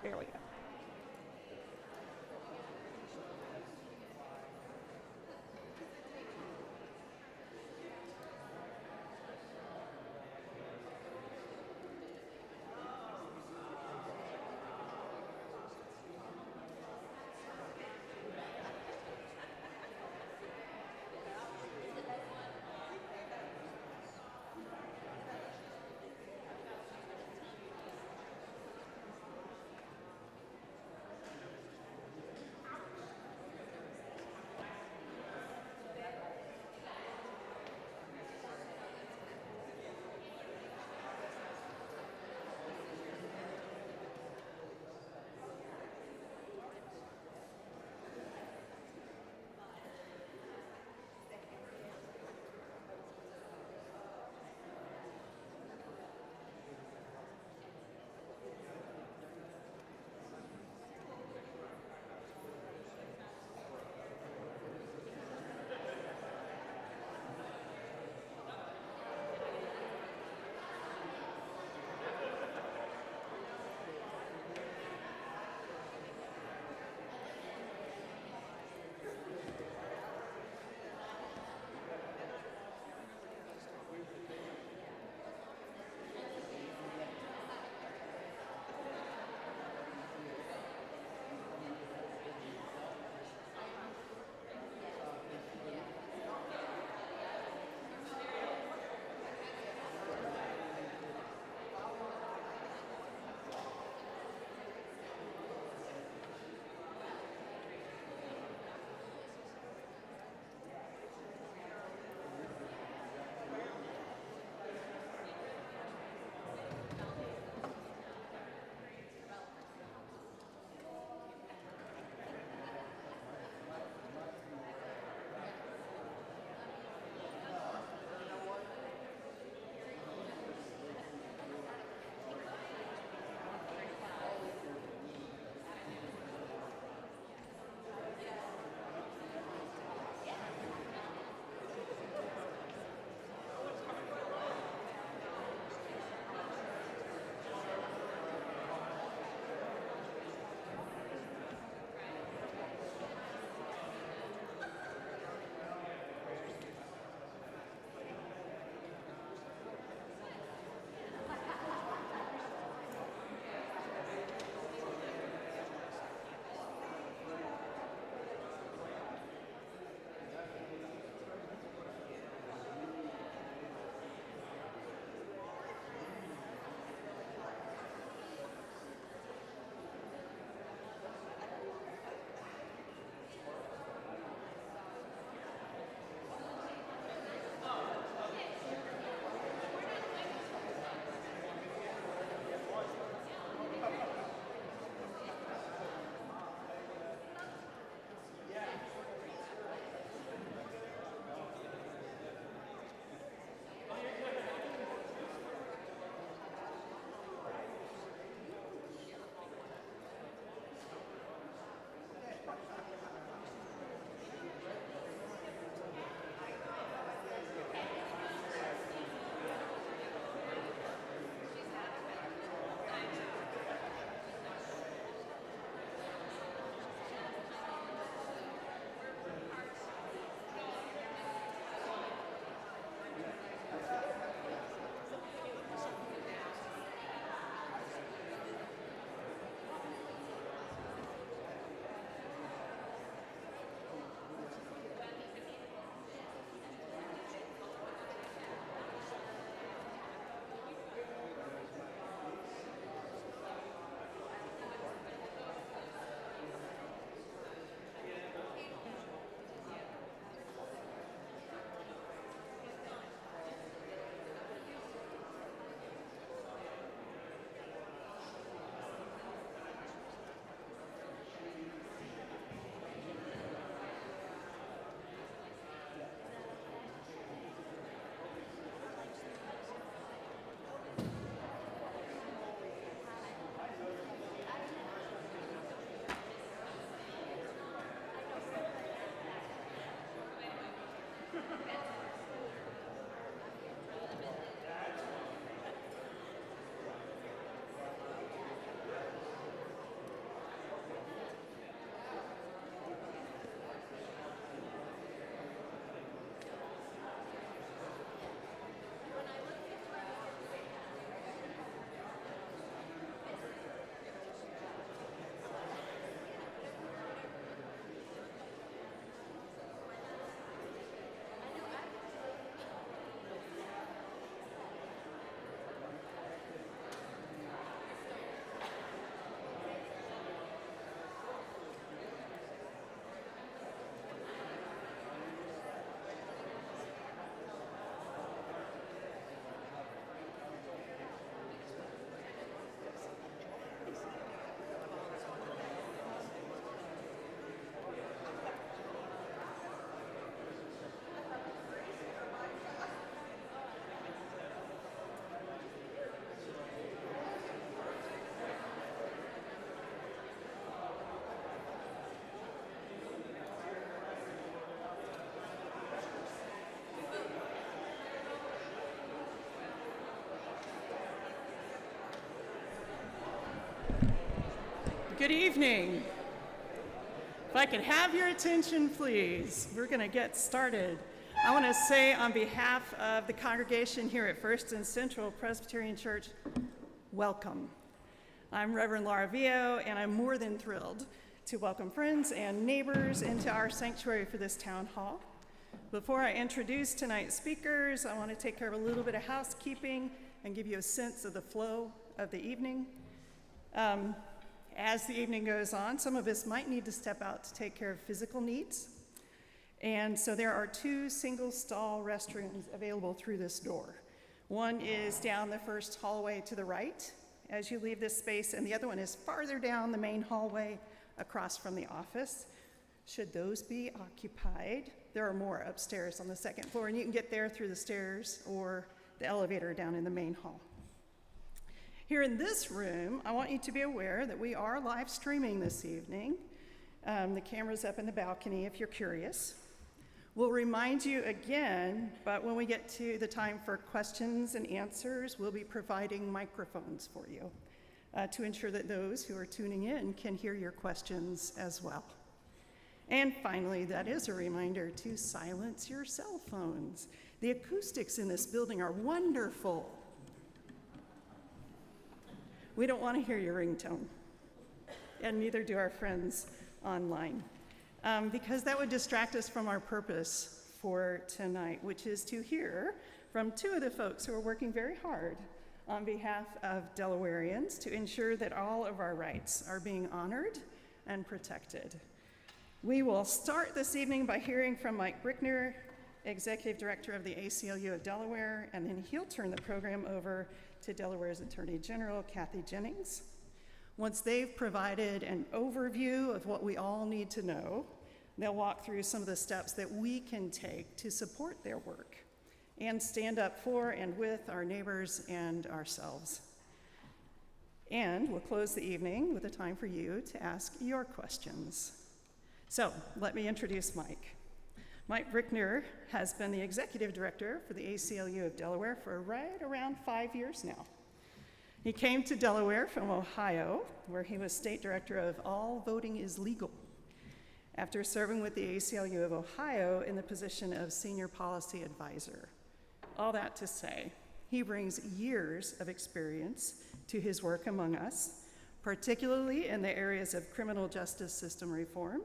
There we go. Good evening. If I could have your attention, please. We're going to get started. I want to say on behalf of the congregation here at First and Central Presbyterian Church, welcome. I'm Reverend Laura Vio, and I'm more than thrilled to welcome friends and neighbors into our sanctuary for this town hall. Before I introduce tonight's speakers, I want to take care of a little bit of housekeeping and give you a sense of the flow of the evening. As the evening goes on, some of us might need to step out to take care of physical needs. And so there are 2 single-stall restrooms available through this door. One is down the first hallway to the right as you leave this space, and the other one is farther down the main hallway across from the office. Should those be occupied, there are more upstairs on the second floor, and you can get there through the stairs or the elevator down in the main hall. Here in this room, I want you to be aware that we are live streaming this evening. The camera's up in the balcony if you're curious. We'll remind you again, but when we get to the time for questions and answers, we'll be providing microphones for you to ensure that those who are tuning in can hear your questions as well. And finally, that is a reminder to silence your cell phones. The acoustics in this building are wonderful. We don't want to hear your ringtone, and neither do our friends online, because that would distract us from our purpose for tonight, which is to hear from 2 of the folks who are working very hard on behalf of Delawareans to ensure that all of our rights are being honored and protected. We will start this evening by hearing from Mike Brickner, Executive Director of the ACLU of Delaware, and then he'll turn the program over to Delaware's Attorney General, Kathy Jennings. Once they've provided an overview of what we all need to know, they'll walk through some of the steps that we can take to support their work and stand up for and with our neighbors and ourselves. And we'll close the evening with a time for you to ask your questions. So let me introduce Mike. Mike Brickner has been the Executive Director for the ACLU of Delaware for right around 5 years now. He came to Delaware from Ohio, where he was State Director of All Voting is Legal, after serving with the ACLU of Ohio in the position of Senior Policy Advisor. All that to say, he brings years of experience to his work among us, particularly in the areas of criminal justice system reform,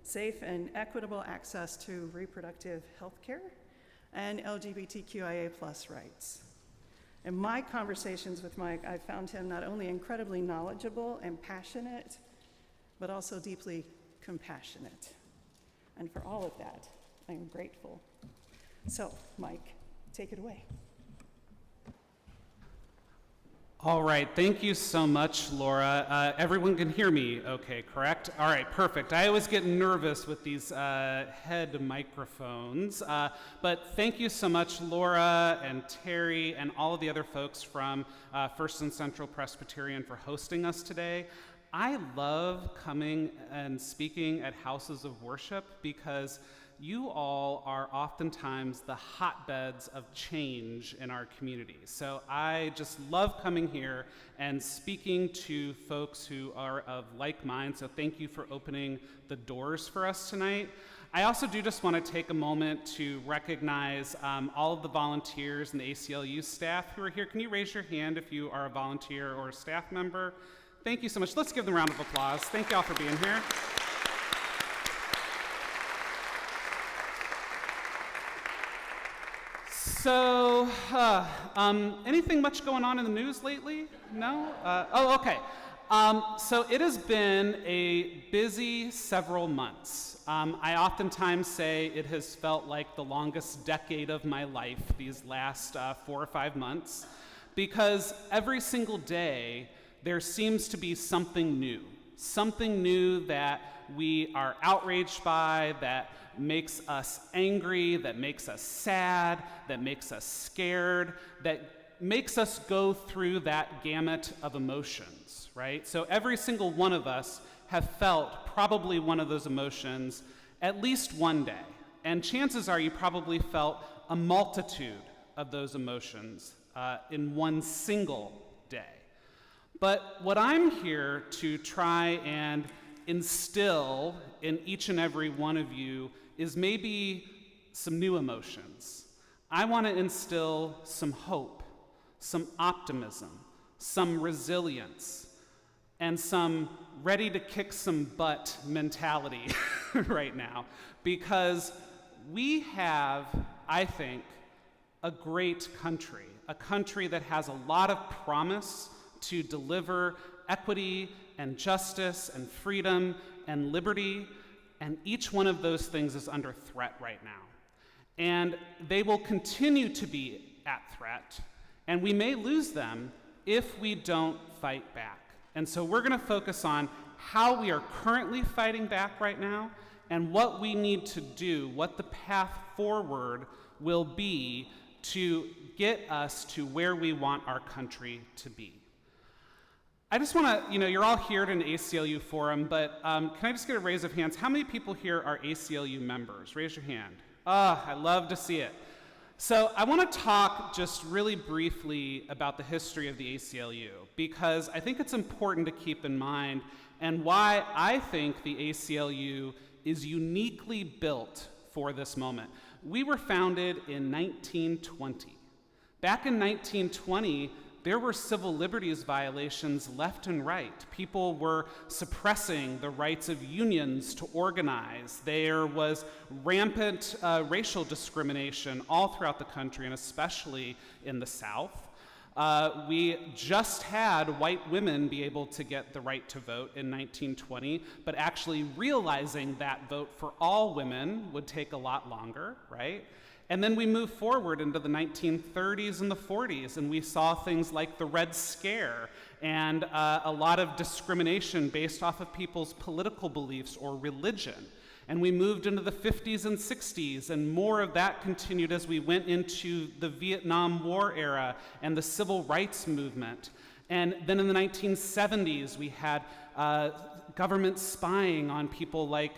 safe and equitable access to reproductive health care, and LGBTQIA+ rights. In my conversations with Mike, I found him not only incredibly knowledgeable and passionate, but also deeply compassionate. And for all of that, I am grateful. So, Mike, take it away. All right, thank you so much, Laura. Everyone can hear me okay, correct? All right, perfect. I always get nervous with these head microphones, but thank you so much, Laura and Terry and all of the other folks from First and Central Presbyterian for hosting us today. I love coming and speaking at houses of worship because you all are oftentimes the hotbeds of change in our community. So I just love coming here and speaking to folks who are of like mind. So thank you for opening the doors for us tonight. I also do just want to take a moment to recognize all of the volunteers and the ACLU staff who are here. Can you raise your hand if you are a volunteer or a staff member? Thank you so much. Let's give them a round of applause. Thank you all for being here. So, anything much going on in the news lately? No? Okay. So it has been a busy several months. I oftentimes say it has felt like the longest decade of my life, these last 4 or 5 months, because every single day there seems to be something new that we are outraged by, that makes us angry, that makes us sad, that makes us scared, that makes us go through that gamut of emotions, right? So every single one of us have felt probably one of those emotions at least one day. And chances are you probably felt a multitude of those emotions in one single day. But what I'm here to try and instill in each and every one of you is maybe some new emotions. I want to instill some hope, some optimism, some resilience, and some ready to kick some butt mentality right now, because we have, I think, a great country, a country that has a lot of promise to deliver equity and justice and freedom and liberty, and each one of those things is under threat right now. And they will continue to be at threat, and we may lose them if we don't fight back. And so we're going to focus on how we are currently fighting back right now and what we need to do, what the path forward will be to get us to where we want our country to be. I just want to, you're all here at an ACLU forum, but can I just get a raise of hands? How many people here are ACLU members? Raise your hand. I love to see it. So I want to talk just really briefly about the history of the ACLU, because I think it's important to keep in mind and why I think the ACLU is uniquely built for this moment. We were founded in 1920. Back in 1920, there were civil liberties violations left and right. People were suppressing the rights of unions to organize. There was rampant racial discrimination all throughout the country, and especially in the South. We just had white women be able to get the right to vote in 1920, but actually realizing that vote for all women would take a lot longer, right? And then we moved forward into the 1930s and the 40s, and we saw things like the Red Scare and a lot of discrimination based off of people's political beliefs or religion. And we moved into the 50s and 60s, and more of that continued as we went into the Vietnam War era and the civil rights movement. And then in the 1970s, we had government spying on people like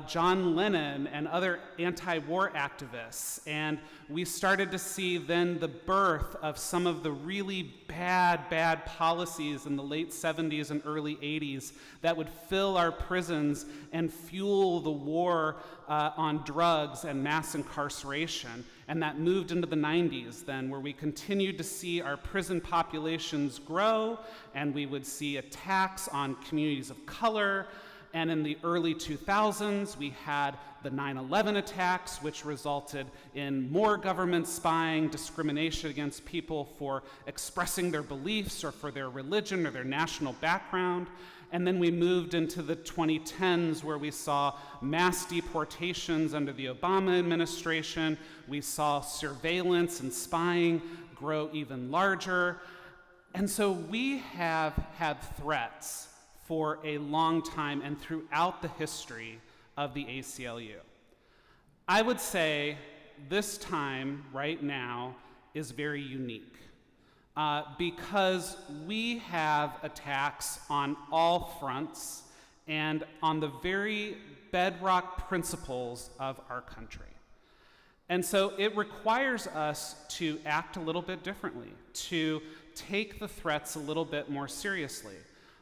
John Lennon and other anti-war activists. And we started to see then the birth of some of the really bad policies in the late 70s and early 80s that would fill our prisons and fuel the war on drugs and mass incarceration. And that moved into the 90s then, where we continued to see our prison populations grow, and we would see attacks on communities of color. And in the early 2000s, we had the 9/11 attacks, which resulted in more government spying, discrimination against people for expressing their beliefs or for their religion or their national background. And then we moved into the 2010s, where we saw mass deportations under the Obama administration. We saw surveillance and spying grow even larger. And so we have had threats for a long time and throughout the history of the ACLU. I would say this time, right now, is very unique because we have attacks on all fronts and on the very bedrock principles of our country. And so it requires us to act a little bit differently, to take the threats a little bit more seriously.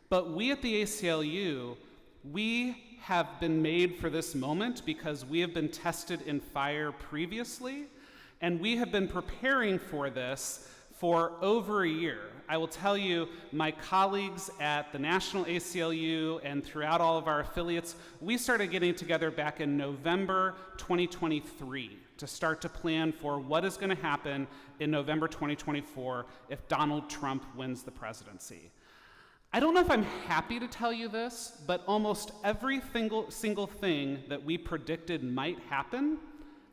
But we at the ACLU, we have been made for this moment because we have been tested in fire previously, and we have been preparing for this for over a year. I will tell you, my colleagues at the National ACLU and throughout all of our affiliates, we started getting together back in November 2023 to start to plan for what is going to happen in November 2024 if Donald Trump wins the presidency. I don't know if I'm happy to tell you this, but almost every single thing that we predicted might happen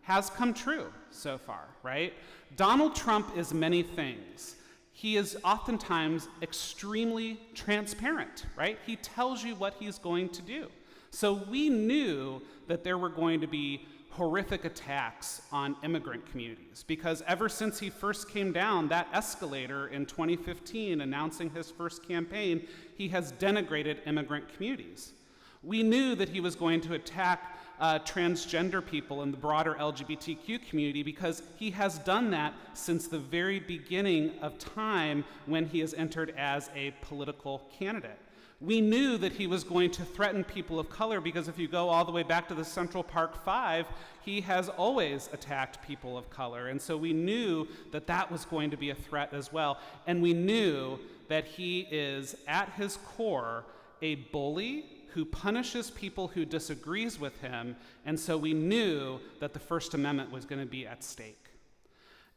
has come true so far, right? Donald Trump is many things. He is oftentimes extremely transparent, right? He tells you what he's going to do. So we knew that there were going to be horrific attacks on immigrant communities, because ever since he first came down that escalator in 2015 announcing his first campaign, he has denigrated immigrant communities. We knew that he was going to attack transgender people and the broader LGBTQ community, because he has done that since the very beginning of time when he has entered as a political candidate. We knew that he was going to threaten people of color because if you go all the way back to the Central Park Five, he has always attacked people of color. And so we knew that that was going to be a threat as well. And we knew that he is, at his core, a bully who punishes people who disagrees with him. And so we knew that the First Amendment was going to be at stake.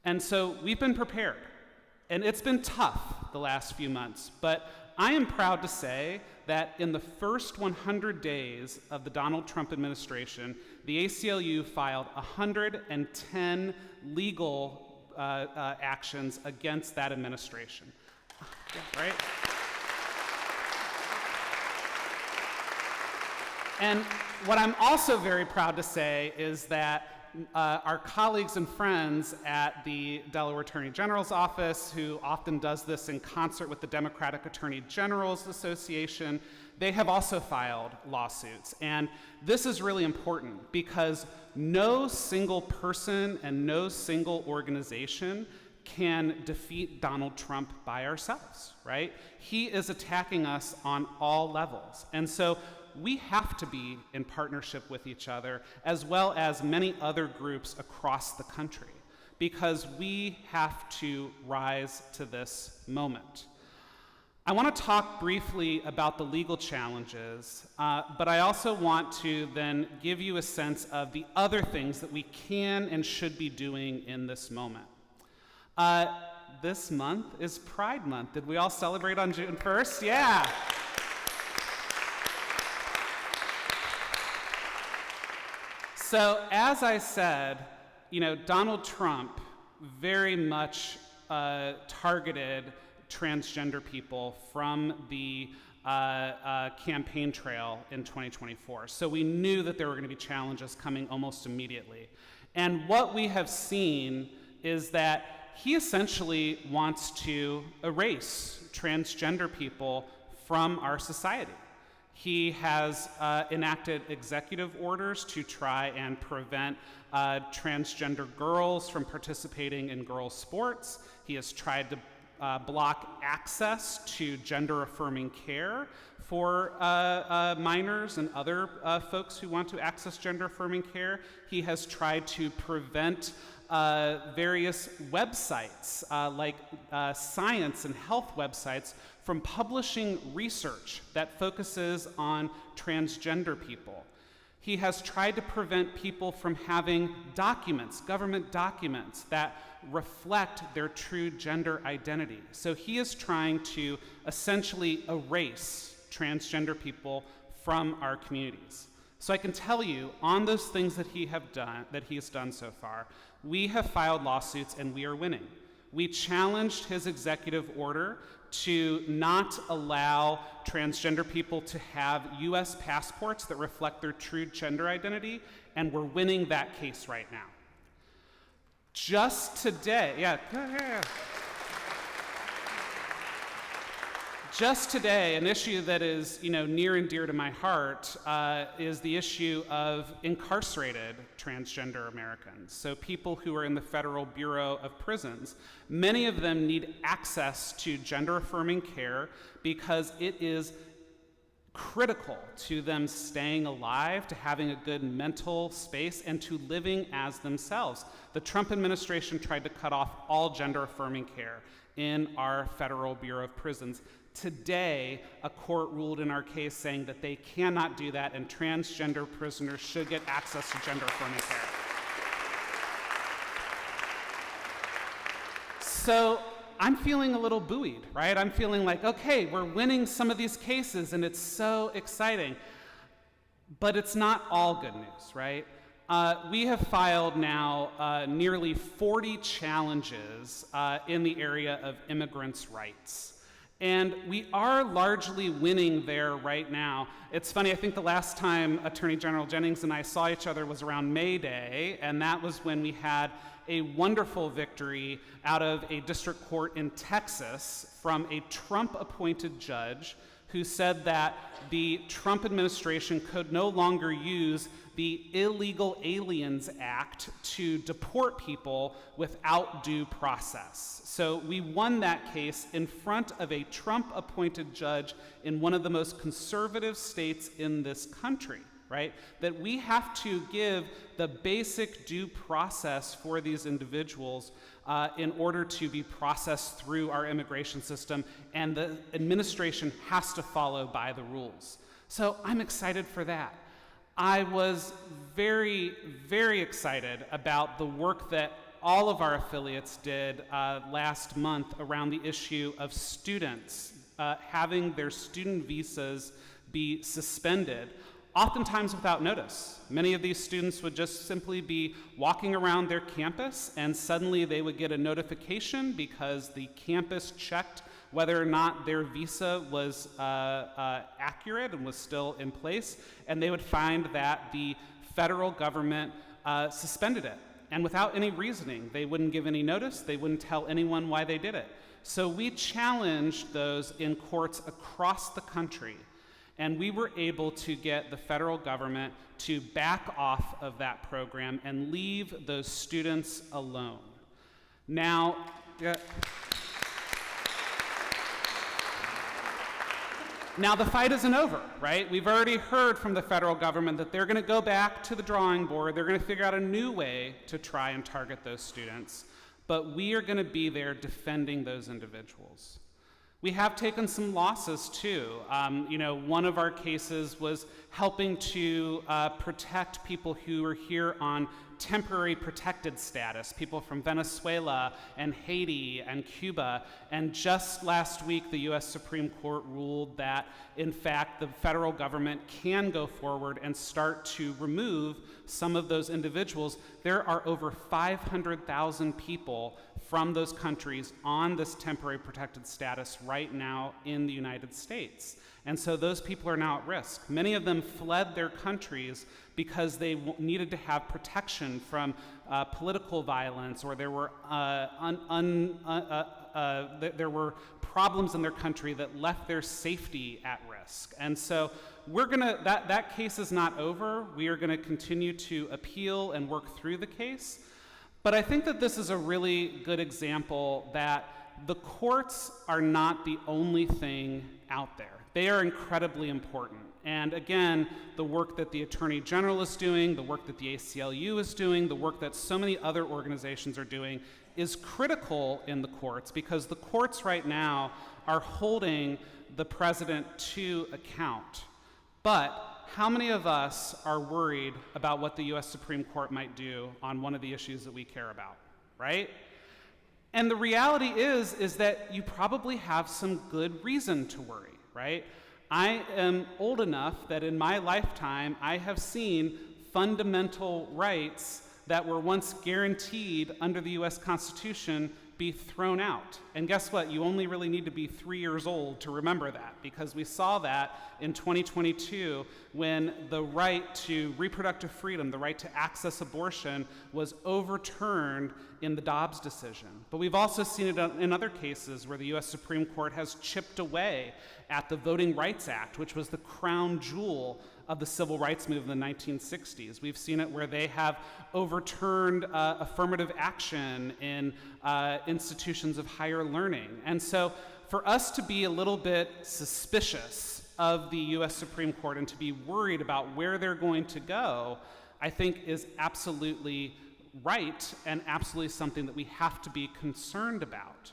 And so we've been prepared. And it's been tough the last few months, but I am proud to say that in the first 100 days of the Donald Trump administration, the ACLU filed 110 legal actions against that administration. Right? And what I'm also very proud to say is that our colleagues and friends at the Delaware Attorney General's office, who often does this in concert with the Democratic Attorney General's Association, they have also filed lawsuits. And this is really important because no single person and no single organization can defeat Donald Trump by ourselves, right? He is attacking us on all levels. And so we have to be in partnership with each other, as well as many other groups across the country, because we have to rise to this moment. I want to talk briefly about the legal challenges, but I also want to then give you a sense of the other things that we can and should be doing in this moment. This month is Pride Month. Did we all celebrate on June 1st? Yeah. So, as I said, Donald Trump very much targeted transgender people from the campaign trail in 2024. So we knew that there were going to be challenges coming almost immediately. And what we have seen is that he essentially wants to erase transgender people from our society. He has enacted executive orders to try and prevent transgender girls from participating in girls' sports. He has tried to block access to gender-affirming care for minors and other folks who want to access gender-affirming care. He has tried to prevent various websites, like science and health websites, from publishing research that focuses on transgender people. He has tried to prevent people from having documents, government documents, that reflect their true gender identity. So he is trying to essentially erase transgender people from our communities. So I can tell you, on those things that he has done so far, we have filed lawsuits and we are winning. We challenged his executive order to not allow transgender people to have US passports that reflect their true gender identity, and we're winning that case right now. Just today, Just today, an issue that is, near and dear to my heart is the issue of incarcerated transgender Americans. So people who are in the Federal Bureau of Prisons. Many of them need access to gender-affirming care because it is critical to them staying alive, to having a good mental space, and to living as themselves. The Trump administration tried to cut off all gender-affirming care in our Federal Bureau of Prisons. Today, a court ruled in our case saying that they cannot do that and transgender prisoners should get access to gender-affirming care. So I'm feeling a little buoyed, right? I'm feeling like, okay, we're winning some of these cases and it's so exciting. But it's not all good news, right? We have filed now nearly 40 challenges in the area of immigrants' rights. And we are largely winning there right now. It's funny, I think the last time Attorney General Jennings and I saw each other was around May Day, and that was when we had a wonderful victory out of a district court in Texas from a Trump-appointed judge who said that the Trump administration could no longer use the Illegal Aliens Act to deport people without due process. So we won that case in front of a Trump-appointed judge in one of the most conservative states in this country, right? That we have to give the basic due process for these individuals in order to be processed through our immigration system, and the administration has to follow by the rules. So I'm excited for that. I was very, very excited about the work that all of our affiliates did last month around the issue of students having their student visas be suspended, oftentimes without notice. Many of these students would just simply be walking around their campus, and suddenly they would get a notification because the campus checked whether or not their visa was accurate and was still in place, and they would find that the federal government suspended it. And without any reasoning, they wouldn't give any notice, they wouldn't tell anyone why they did it. So we challenged those in courts across the country, and we were able to get the federal government to back off of that program and leave those students alone. Now, Now, the fight isn't over, right? We've already heard from the federal government that they're going to go back to the drawing board. They're going to figure out a new way to try and target those students. But we are going to be there defending those individuals. We have taken some losses, too. One of our cases was helping to protect people who are here on temporary protected status, people from Venezuela and Haiti and Cuba. And just last week, the US Supreme Court ruled that, in fact, the federal government can go forward and start to remove some of those individuals. There are over 500,000 people from those countries on this temporary protected status right now in the United States. And so those people are now at risk. Many of them fled their countries because they needed to have protection from political violence, or there were there were problems in their country that left their safety at risk. And so that case is not over. We are gonna continue to appeal and work through the case. But I think that this is a really good example that the courts are not the only thing out there. They are incredibly important. And again, the work that the Attorney General is doing, the work that the ACLU is doing, the work that so many other organizations are doing is critical in the courts, because the courts right now are holding the president to account. But how many of us are worried about what the US Supreme Court might do on one of the issues that we care about, right? And the reality is that you probably have some good reason to worry, right? I am old enough that in my lifetime, I have seen fundamental rights that were once guaranteed under the US Constitution be thrown out. And guess what? You only really need to be 3 years old to remember that, because we saw that in 2022 when the right to reproductive freedom, the right to access abortion, was overturned in the Dobbs decision. But we've also seen it in other cases where the US Supreme Court has chipped away at the Voting Rights Act, which was the crown jewel of the civil rights movement in the 1960s. We've seen it where they have overturned affirmative action in institutions of higher learning. And so for us to be a little bit suspicious of the US Supreme Court and to be worried about where they're going to go, I think is absolutely right and absolutely something that we have to be concerned about.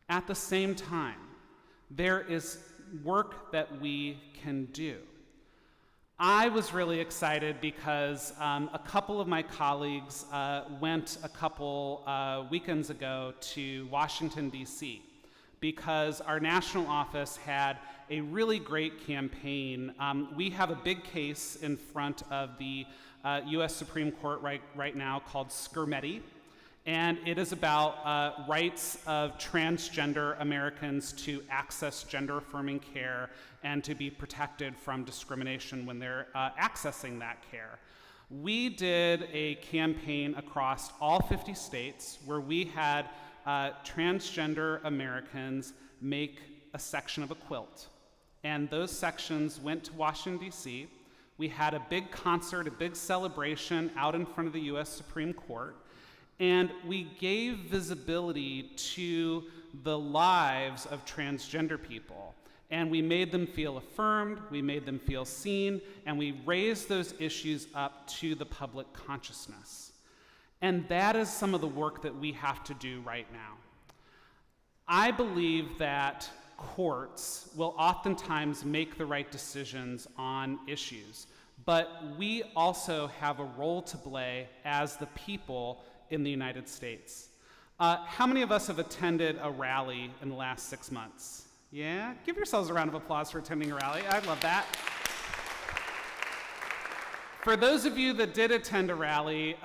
At the same time, there is work that we can do. I was really excited because a couple of my colleagues went a couple weekends ago to Washington, D.C., because our national office had a really great campaign. We have a big case in front of the U.S. Supreme Court right now called Skirmetti, and it is about rights of transgender Americans to access gender-affirming care and to be protected from discrimination when they're accessing that care. We did a campaign across all 50 states where we had transgender Americans make a section of a quilt. And those sections went to Washington, D.C. We had a big concert, a big celebration out in front of the U.S. Supreme Court. And we gave visibility to the lives of transgender people. And we made them feel affirmed, we made them feel seen, and we raised those issues up to the public consciousness. And that is some of the work that we have to do right now. I believe that courts will oftentimes make the right decisions on issues, but we also have a role to play as the people in the United States. How many of us have attended a rally in the last 6 months? Yeah? Give yourselves a round of applause for attending a rally. I love that. For those of you that did attend a rally,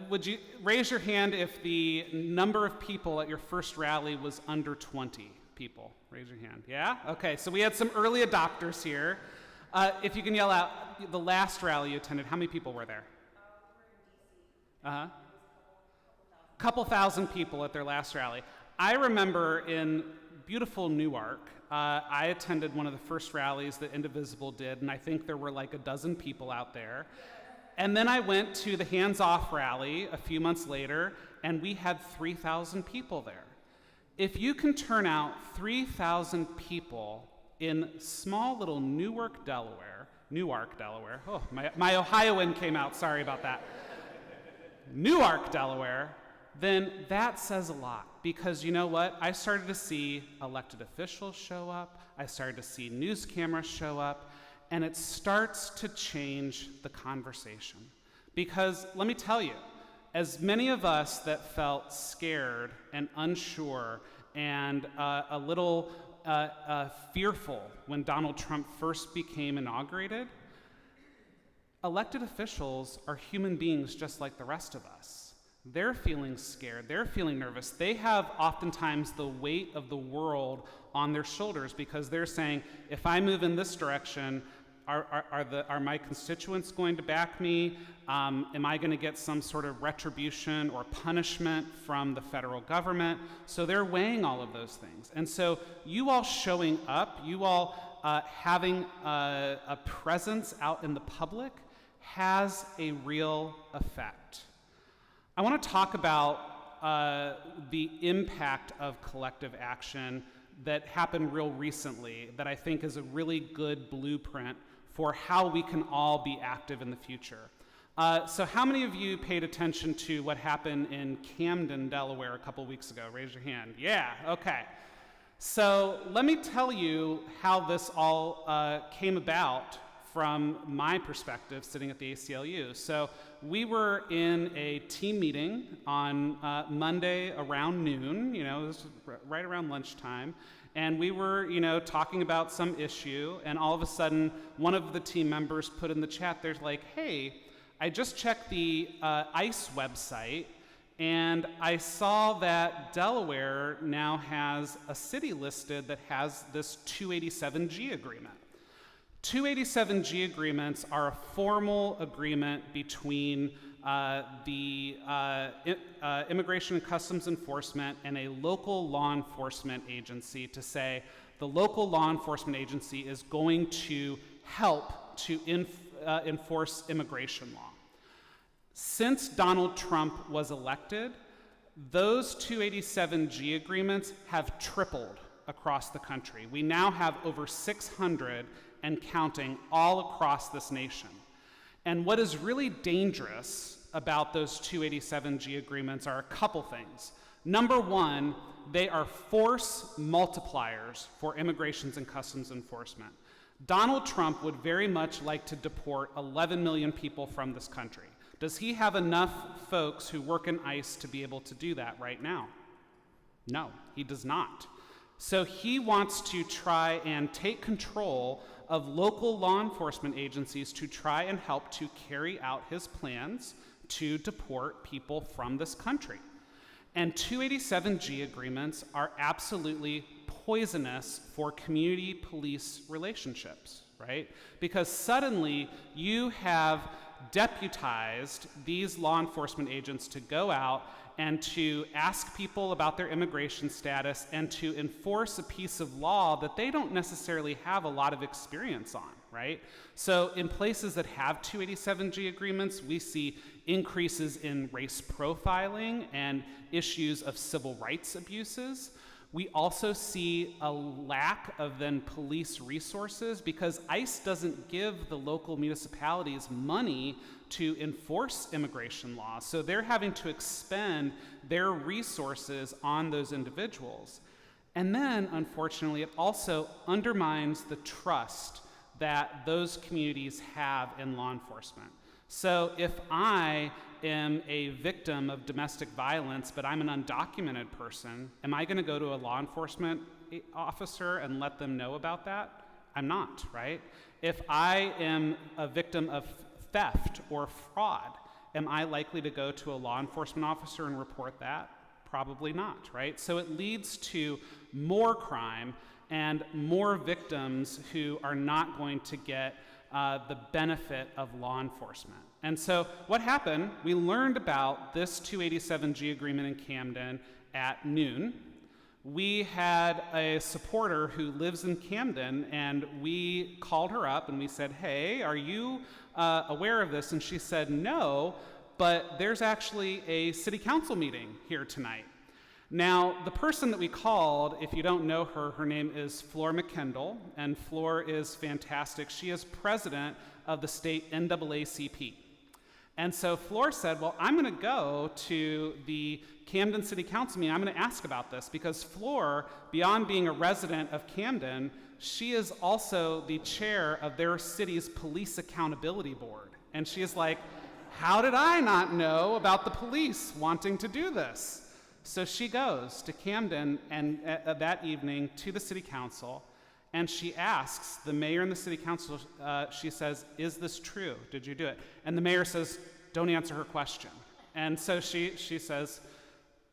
would you raise your hand if the number of people at your first rally was under 20 people? Raise your hand. Yeah? Okay, so we had some early adopters here. If you can yell out, the last rally you attended, how many people were there? We were in DC. Couple thousand people at their last rally. I remember in beautiful Newark, I attended one of the first rallies that Indivisible did, and I think there were like a dozen people out there. And then I went to the Hands Off rally a few months later, and we had 3,000 people there. If you can turn out 3,000 people in small little Newark, Delaware, oh, my Ohioan came out, sorry about that. Newark, Delaware, then that says a lot, because you know what? I started to see elected officials show up, I started to see news cameras show up, and it starts to change the conversation. Because let me tell you, as many of us that felt scared and unsure and a little fearful when Donald Trump first became inaugurated, elected officials are human beings just like the rest of us. They're feeling scared, they're feeling nervous. They have oftentimes the weight of the world on their shoulders because they're saying, if I move in this direction, are my constituents going to back me? Am I going to get some sort of retribution or punishment from the federal government? So they're weighing all of those things. And so you all showing up, you all having a presence out in the public has a real effect. I want to talk about the impact of collective action that happened real recently that I think is a really good blueprint for how we can all be active in the future. So how many of you paid attention to what happened in Camden, Delaware a couple weeks ago? Raise your hand. Yeah, okay. So let me tell you how this all came about from my perspective sitting at the ACLU. So we were in a team meeting on Monday around noon, it was right around lunchtime, and we were, talking about some issue, and all of a sudden, one of the team members put in the chat, there's like, hey, I just checked the ICE website, and I saw that Delaware now has a city listed that has this 287G agreement. 287G agreements are a formal agreement between the Immigration and Customs Enforcement and a local law enforcement agency to say the local law enforcement agency is going to help to enforce immigration law. Since Donald Trump was elected, those 287G agreements have tripled across the country. We now have over 600 and counting all across this nation. And what is really dangerous about those 287G agreements are a couple things. Number one, they are force multipliers for Immigration and Customs Enforcement. Donald Trump would very much like to deport 11 million people from this country. Does he have enough folks who work in ICE to be able to do that right now? No, he does not. So he wants to try and take control of local law enforcement agencies to try and help to carry out his plans to deport people from this country. And 287G agreements are absolutely poisonous for community police relationships, right? Because suddenly you have deputized these law enforcement agents to go out and to ask people about their immigration status and to enforce a piece of law that they don't necessarily have a lot of experience on, right? So in places that have 287G agreements, we see increases in race profiling and issues of civil rights abuses. We also see a lack of then police resources because ICE doesn't give the local municipalities money to enforce immigration laws. So they're having to expend their resources on those individuals. And then, unfortunately, it also undermines the trust that those communities have in law enforcement. So if I am a victim of domestic violence, but I'm an undocumented person, am I going to go to a law enforcement officer and let them know about that? I'm not, right? If I am a victim of theft or fraud, am I likely to go to a law enforcement officer and report that? Probably not, right? So it leads to more crime and more victims who are not going to get the benefit of law enforcement. And so what happened, we learned about this 287G agreement in Camden at noon. We had a supporter who lives in Camden, and we called her up and we said, hey, are you aware of this? And she said, no, but there's actually a city council meeting here tonight. Now, the person that we called, if you don't know her, her name is Flor McKendall, and Flor is fantastic. She is president of the state NAACP. And so Flor said, well, I'm going to go to the Camden City Council meeting. I'm going to ask about this because Flor, beyond being a resident of Camden, she is also the chair of their city's police accountability board. And she is like, how did I not know about the police wanting to do this? So she goes to Camden and that evening to the city council, and she asks the mayor and the city council, she says, is this true? Did you do it? And the mayor says, don't answer her question. And so she says,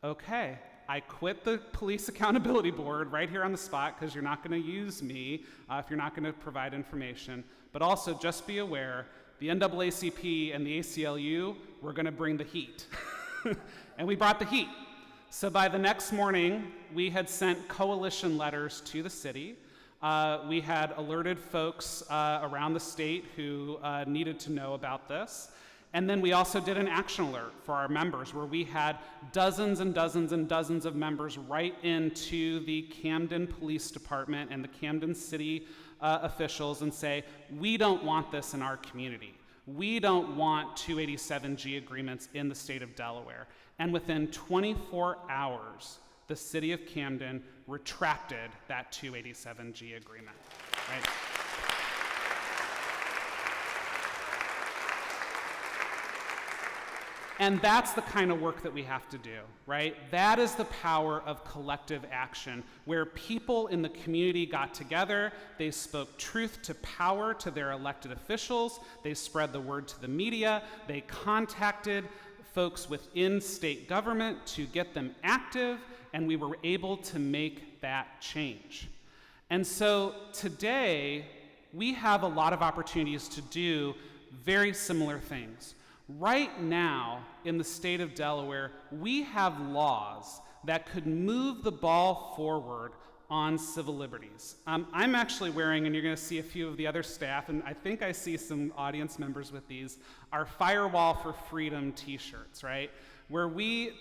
okay, I quit the police accountability board right here on the spot because you're not going to use me if you're not going to provide information. But also just be aware, the NAACP and the ACLU, we're going to bring the heat. And we brought the heat. So by the next morning, we had sent coalition letters to the city. We had alerted folks around the state who needed to know about this. And then we also did an action alert for our members where we had dozens and dozens and dozens of members write into the Camden Police Department and the Camden City officials and say, we don't want this in our community. We don't want 287G agreements in the state of Delaware. And within 24 hours, the city of Camden retracted that 287G agreement, right? And that's the kind of work that we have to do, right? That is the power of collective action, where people in the community got together, they spoke truth to power to their elected officials, they spread the word to the media, they contacted folks within state government to get them active, and we were able to make that change. And so today, we have a lot of opportunities to do very similar things. Right now, in the state of Delaware, we have laws that could move the ball forward on civil liberties. I'm actually wearing, and you're going to see a few of the other staff, and I think I see some audience members with these, our Firewall for Freedom t-shirts, right? Where we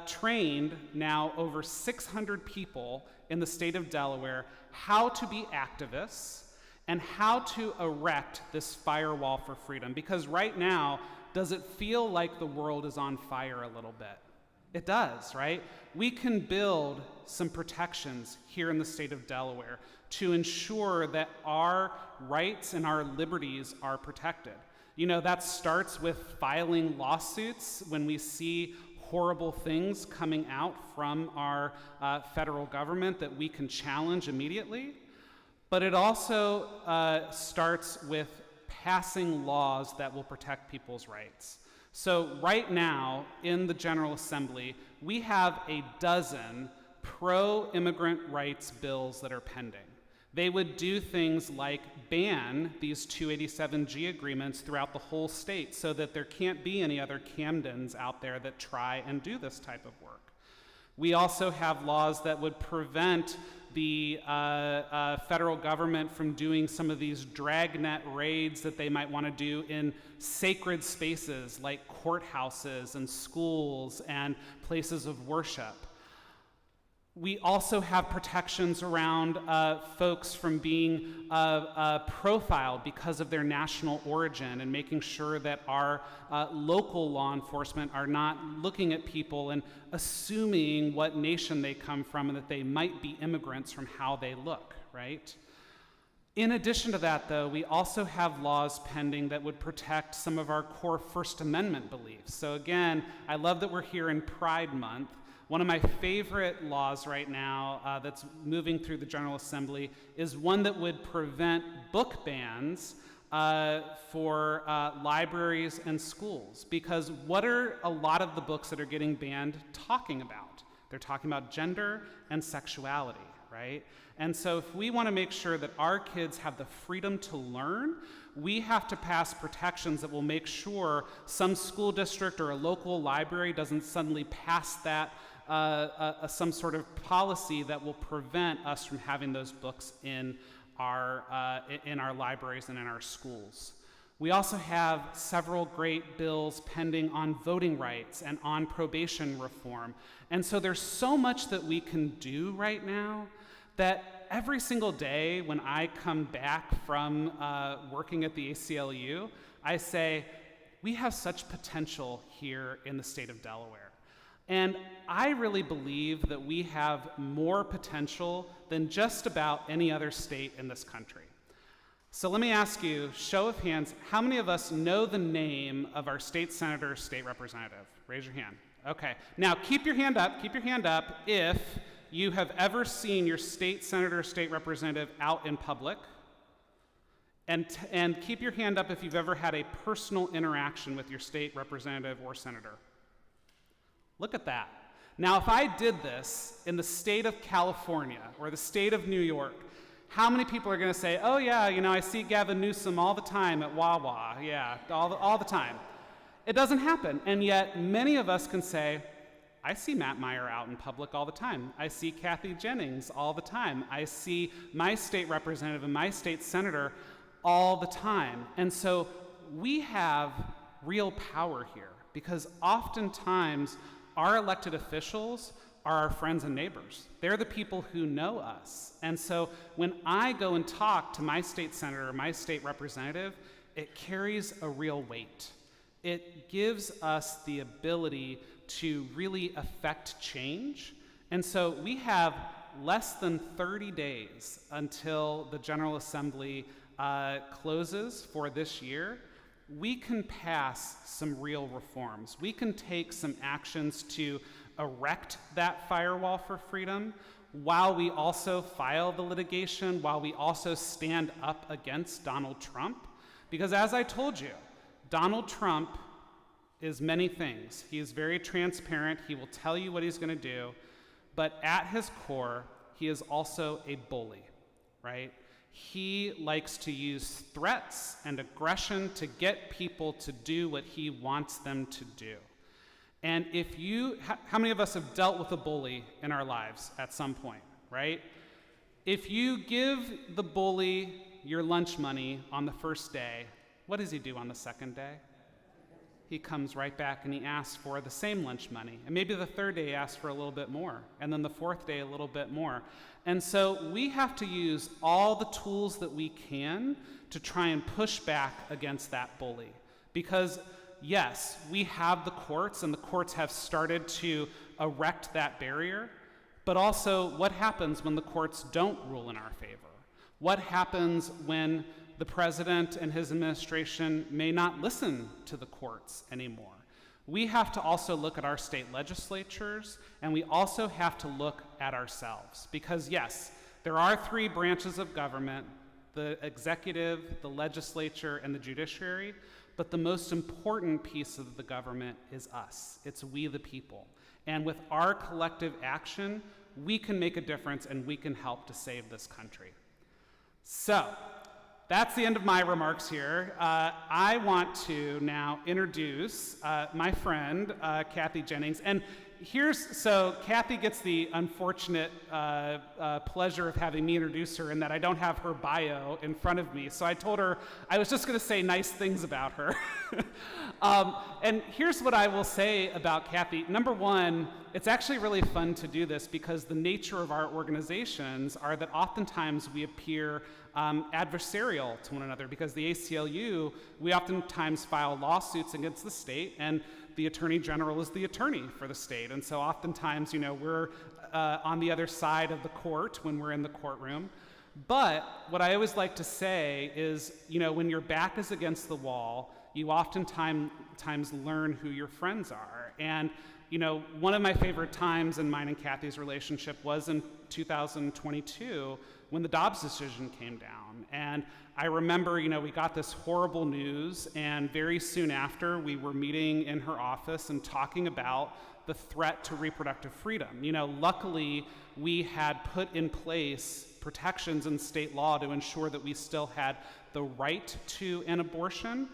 trained now over 600 people in the state of Delaware how to be activists and how to erect this firewall for freedom. Because right now, does it feel like the world is on fire a little bit? It does, right? We can build some protections here in the state of Delaware to ensure that our rights and our liberties are protected. You know, that starts with filing lawsuits when we see horrible things coming out from our federal government that we can challenge immediately. But it also starts with passing laws that will protect people's rights. So right now, in the General Assembly, we have a dozen pro-immigrant rights bills that are pending. They would do things like ban these 287G agreements throughout the whole state so that there can't be any other Camdens out there that try and do this type of work. We also have laws that would prevent the federal government from doing some of these dragnet raids that they might want to do in sacred spaces like courthouses and schools and places of worship. We also have protections around folks from being profiled because of their national origin, and making sure that our local law enforcement are not looking at people and assuming what nation they come from and that they might be immigrants from how they look, right? In addition to that, though, we also have laws pending that would protect some of our core First Amendment beliefs. So again, I love that we're here in Pride Month. One of my favorite laws right now that's moving through the General Assembly is one that would prevent book bans for libraries and schools. Because what are a lot of the books that are getting banned talking about? They're talking about gender and sexuality, right? And so if we want to make sure that our kids have the freedom to learn, we have to pass protections that will make sure some school district or a local library doesn't suddenly pass that some sort of policy that will prevent us from having those books in our libraries and in our schools. We also have several great bills pending on voting rights and on probation reform. And so there's so much that we can do right now that every single day when I come back from working at the ACLU, I say, we have such potential here in the state of Delaware. And I really believe that we have more potential than just about any other state in this country. So let me ask you, show of hands, how many of us know the name of our state senator or state representative? Raise your hand. Okay. Now keep your hand up if you have ever seen your state senator or state representative out in public. And keep your hand up if you've ever had a personal interaction with your state representative or senator. Look at that. Now, if I did this in the state of California or the state of New York, how many people are going to say, oh yeah, you know, I see Gavin Newsom all the time at Wawa, yeah, all the time. It doesn't happen, and yet many of us can say, I see Matt Meyer out in public all the time. I see Kathy Jennings all the time. I see my state representative and my state senator all the time. And so we have real power here, because oftentimes our elected officials are our friends and neighbors. They're the people who know us. And so when I go and talk to my state senator or my state representative, it carries a real weight. It gives us the ability to really affect change. And so we have less than 30 days until the General Assembly closes for this year. We can pass some real reforms. We can take some actions to erect that firewall for freedom while we also file the litigation, while we also stand up against Donald Trump. Because as I told you, Donald Trump is many things. He is very transparent. He will tell you what he's going to do. But at his core, he is also a bully, right? He likes to use threats and aggression to get people to do what he wants them to do. And if you, how many of us have dealt with a bully in our lives at some point, right? If you give the bully your lunch money on the first day, what does he do on the second day? He comes right back and he asks for the same lunch money. And maybe the third day he asks for a little bit more. And then the fourth day a little bit more. And so we have to use all the tools that we can to try and push back against that bully. Because yes, we have the courts, and the courts have started to erect that barrier. But also, what happens when the courts don't rule in our favor? What happens when the president and his administration may not listen to the courts anymore? We have to also look at our state legislatures, and we also have to look at ourselves. Because yes, there are three branches of government: the executive, the legislature, and the judiciary. But the most important piece of the government is us. It's we the people. And with our collective action, we can make a difference and we can help to save this country. So, that's the end of my remarks here. I want to now introduce my friend, Kathy Jennings. And so Kathy gets the unfortunate pleasure of having me introduce her in that I don't have her bio in front of me. So I told her I was just going to say nice things about her. And here's what I will say about Kathy. Number one, it's actually really fun to do this because the nature of our organizations are that oftentimes we appear adversarial to one another, because the ACLU, we oftentimes file lawsuits against the state, and the Attorney General is the attorney for the state. And so oftentimes, we're on the other side of the court when we're in the courtroom. But what I always like to say is, when your back is against the wall, you oftentimes learn who your friends are. And one of my favorite times in mine and Kathy's relationship was in 2022 when the Dobbs decision came down. And I remember, we got this horrible news, and very soon after, we were meeting in her office and talking about the threat to reproductive freedom. Luckily, we had put in place protections in state law to ensure that we still had the right to an abortion.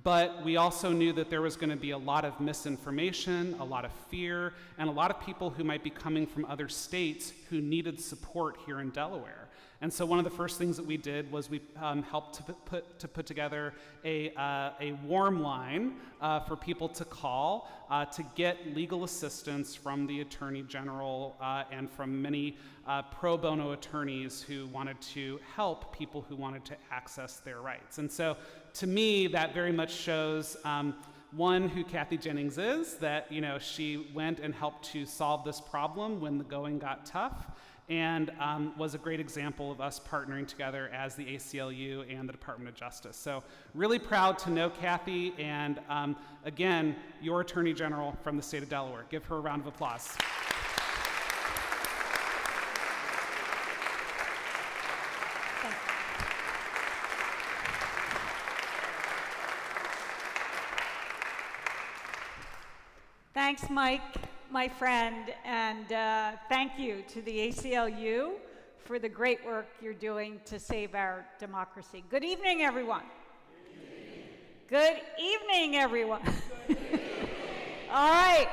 But we also knew that there was going to be a lot of misinformation, a lot of fear, and a lot of people who might be coming from other states who needed support here in Delaware. And so one of the first things that we did was we helped to put together a warm line for people to call to get legal assistance from the Attorney General and from many pro bono attorneys who wanted to help people who wanted to access their rights. And so to me, that very much shows one, who Kathy Jennings is, that she went and helped to solve this problem when the going got tough, and was a great example of us partnering together as the ACLU and the Department of Justice. So really proud to know Kathy, and again, your Attorney General from the state of Delaware. Give her a round of applause. Thanks, Mike, my friend, and thank you to the ACLU for the great work you're doing to save our democracy. Good evening, everyone. Good evening, everyone. All right.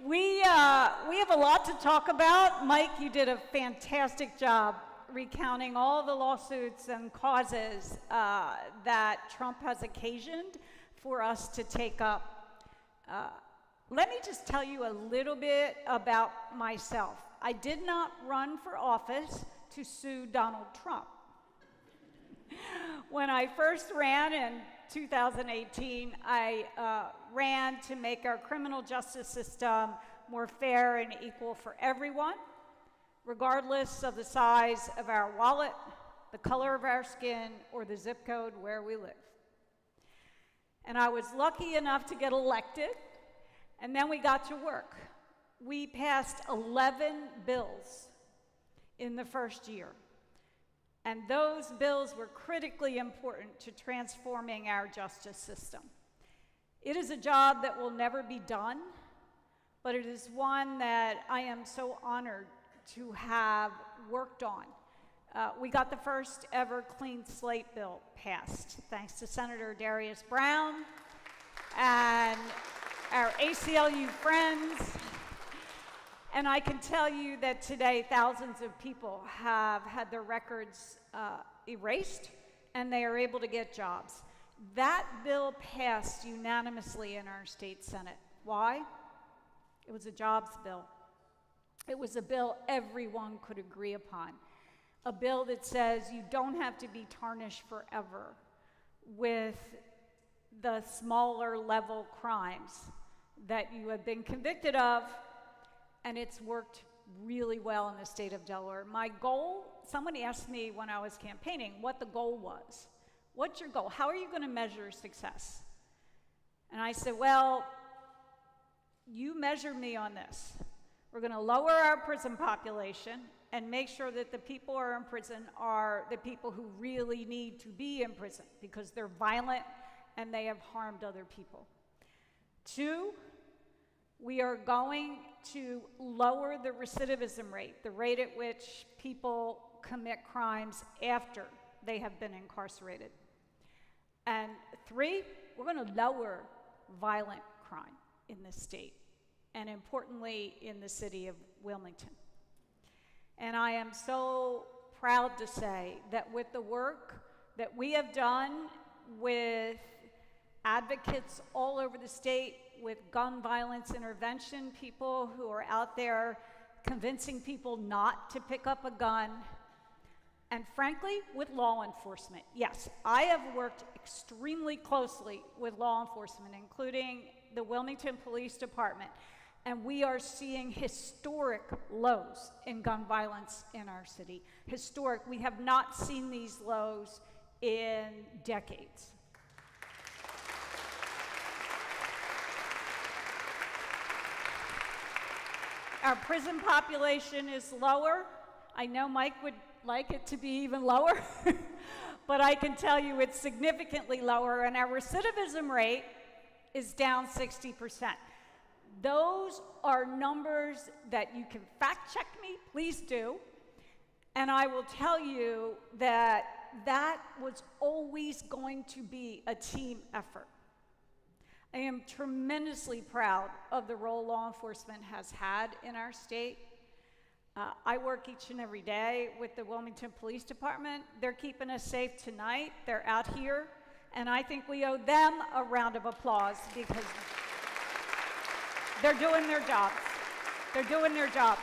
We have a lot to talk about. Mike, you did a fantastic job recounting all the lawsuits and causes that Trump has occasioned for us to take up. Let me just tell you a little bit about myself. I did not run for office to sue Donald Trump. When I first ran in 2018, I ran to make our criminal justice system more fair and equal for everyone, regardless of the size of our wallet, the color of our skin, or the zip code where we live. And I was lucky enough to get elected. And then we got to work. We passed 11 bills in the first year. And those bills were critically important to transforming our justice system. It is a job that will never be done, but it is one that I am so honored to have worked on. We got the first ever clean slate bill passed, thanks to Senator Darius Brown and our ACLU friends, and I can tell you that today thousands of people have had their records erased, and they are able to get jobs. That bill passed unanimously in our state Senate. Why? It was a jobs bill. It was a bill everyone could agree upon. A bill that says you don't have to be tarnished forever with the smaller level crimes that you have been convicted of, and it's worked really well in the state of Delaware. My goal, somebody asked me when I was campaigning what the goal was. What's your goal? How are you going to measure success? And I said, well, you measure me on this. We're going to lower our prison population and make sure that the people who are in prison are the people who really need to be in prison because they're violent and they have harmed other people. 2, we are going to lower the recidivism rate, the rate at which people commit crimes after they have been incarcerated. And 3, we're going to lower violent crime in this state, and importantly, in the city of Wilmington. And I am so proud to say that with the work that we have done with advocates all over the state, with gun violence intervention people who are out there convincing people not to pick up a gun, and frankly, with law enforcement. Yes, I have worked extremely closely with law enforcement, including the Wilmington Police Department, and we are seeing historic lows in gun violence in our city. Historic. We have not seen these lows in decades. Our prison population is lower. I know Mike would like it to be even lower, but I can tell you it's significantly lower, and our recidivism rate is down 60%. Those are numbers that you can fact check me, please do, and I will tell you that that was always going to be a team effort. I am tremendously proud of the role law enforcement has had in our state. I work each and every day with the Wilmington Police Department. They're keeping us safe tonight. They're out here, and I think we owe them a round of applause because they're doing their jobs. They're doing their job.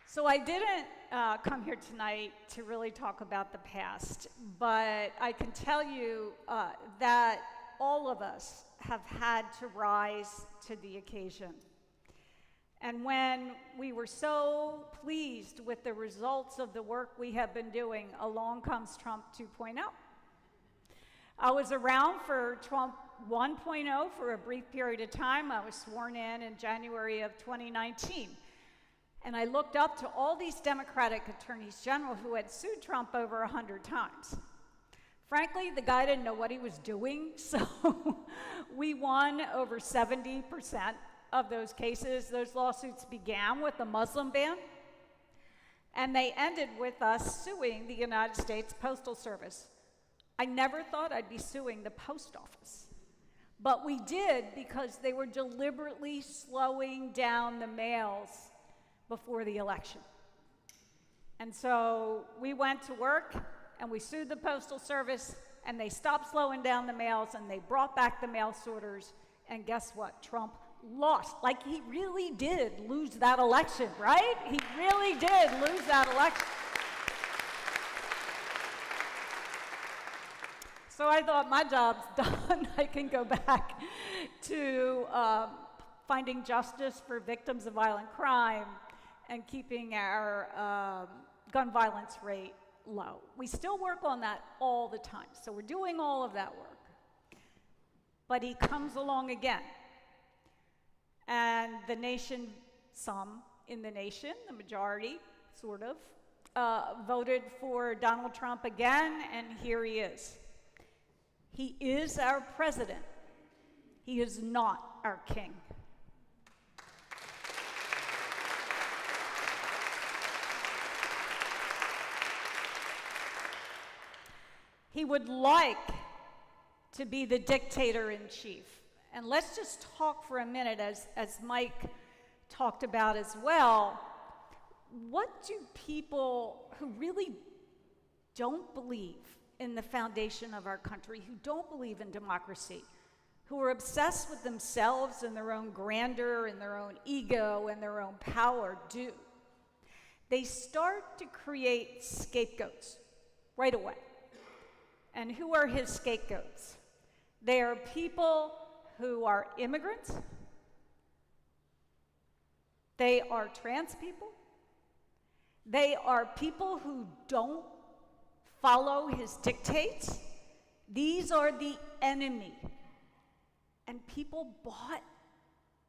So I didn't come here tonight to really talk about the past, but I can tell you that all of us have had to rise to the occasion. And when we were so pleased with the results of the work we have been doing, along comes Trump 2.0. I was around for Trump 1.0 for a brief period of time. I was sworn in January of 2019. And I looked up to all these Democratic attorneys general who had sued Trump over 100 times. Frankly, the guy didn't know what he was doing, so we won over 70% of those cases. Those lawsuits began with the Muslim ban, and they ended with us suing the United States Postal Service. I never thought I'd be suing the post office, but we did because they were deliberately slowing down the mails before the election. And so we went to work and we sued the Postal Service, and they stopped slowing down the mails, and they brought back the mail sorters, and guess what? Trump lost. Like, he really did lose that election, right? He really did lose that election. So I thought, my job's done. I can go back to finding justice for victims of violent crime and keeping our gun violence rate low. We still work on that all the time, so we're doing all of that work. But he comes along again, and the nation, some in the nation, the majority, sort of, voted for Donald Trump again, and here he is. He is our president. He is not our king. He would like to be the dictator in chief. And let's just talk for a minute, as Mike talked about as well. What do people who really don't believe in the foundation of our country, who don't believe in democracy, who are obsessed with themselves and their own grandeur and their own ego and their own power do? They start to create scapegoats right away. And who are his scapegoats? They are people who are immigrants. They are trans people. They are people who don't follow his dictates. These are the enemy. And people bought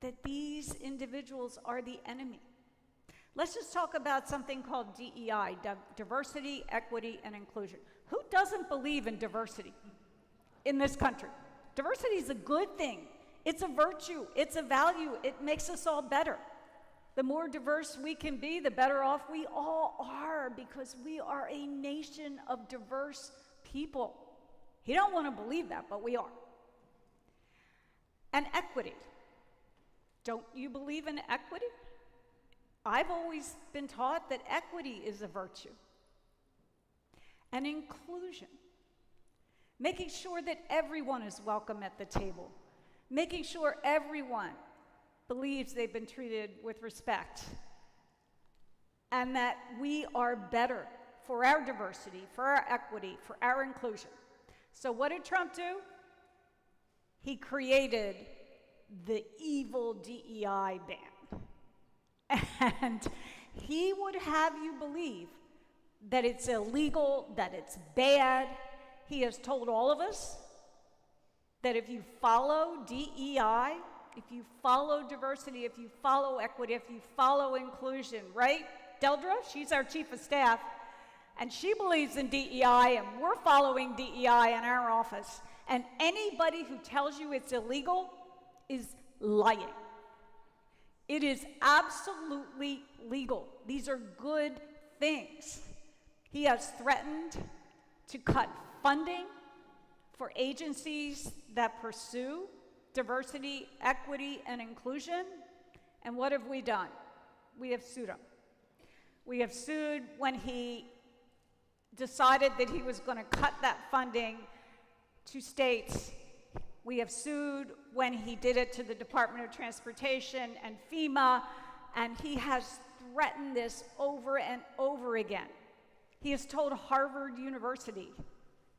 that these individuals are the enemy. Let's just talk about something called DEI, diversity, equity, and inclusion. Who doesn't believe in diversity in this country? Diversity is a good thing. It's a virtue. It's a value. It makes us all better. The more diverse we can be, the better off we all are, because we are a nation of diverse people. You don't want to believe that, but we are. And equity. Don't you believe in equity? I've always been taught that equity is a virtue. And inclusion. Making sure that everyone is welcome at the table. Making sure everyone believes they've been treated with respect. And that we are better for our diversity, for our equity, for our inclusion. So what did Trump do? He created the evil DEI ban. And he would have you believe that it's illegal, that it's bad. He has told all of us that if you follow DEI, if you follow diversity, if you follow equity, if you follow inclusion, right? Deldra, she's our chief of staff, and she believes in DEI, and we're following DEI in our office. And anybody who tells you it's illegal is lying. It is absolutely legal. These are good things. He has threatened to cut funding for agencies that pursue diversity, equity, and inclusion. And what have we done? We have sued him. We have sued when he decided that he was going to cut that funding to states. We have sued when he did it to the Department of Transportation and FEMA, and he has threatened this over and over again. He has told Harvard University,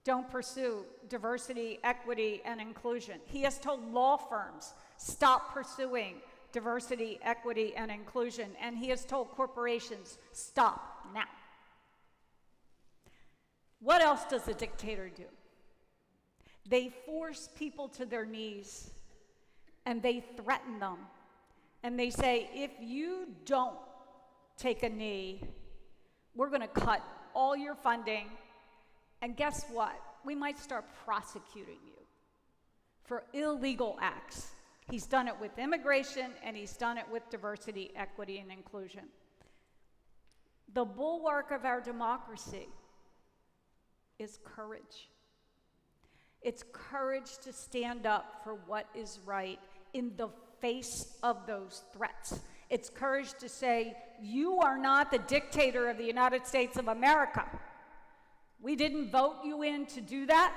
don't pursue diversity, equity, and inclusion. He has told law firms, stop pursuing diversity, equity, and inclusion. And he has told corporations, stop now. What else does a dictator do? They force people to their knees, and they threaten them. And they say, if you don't take a knee, we're going to cut all your funding. And guess what? We might start prosecuting you for illegal acts. He's done it with immigration, and he's done it with diversity, equity, and inclusion. The bulwark of our democracy is courage. It's courage to stand up for what is right in the face of those threats. It's courage to say, you are not the dictator of the United States of America. We didn't vote you in to do that,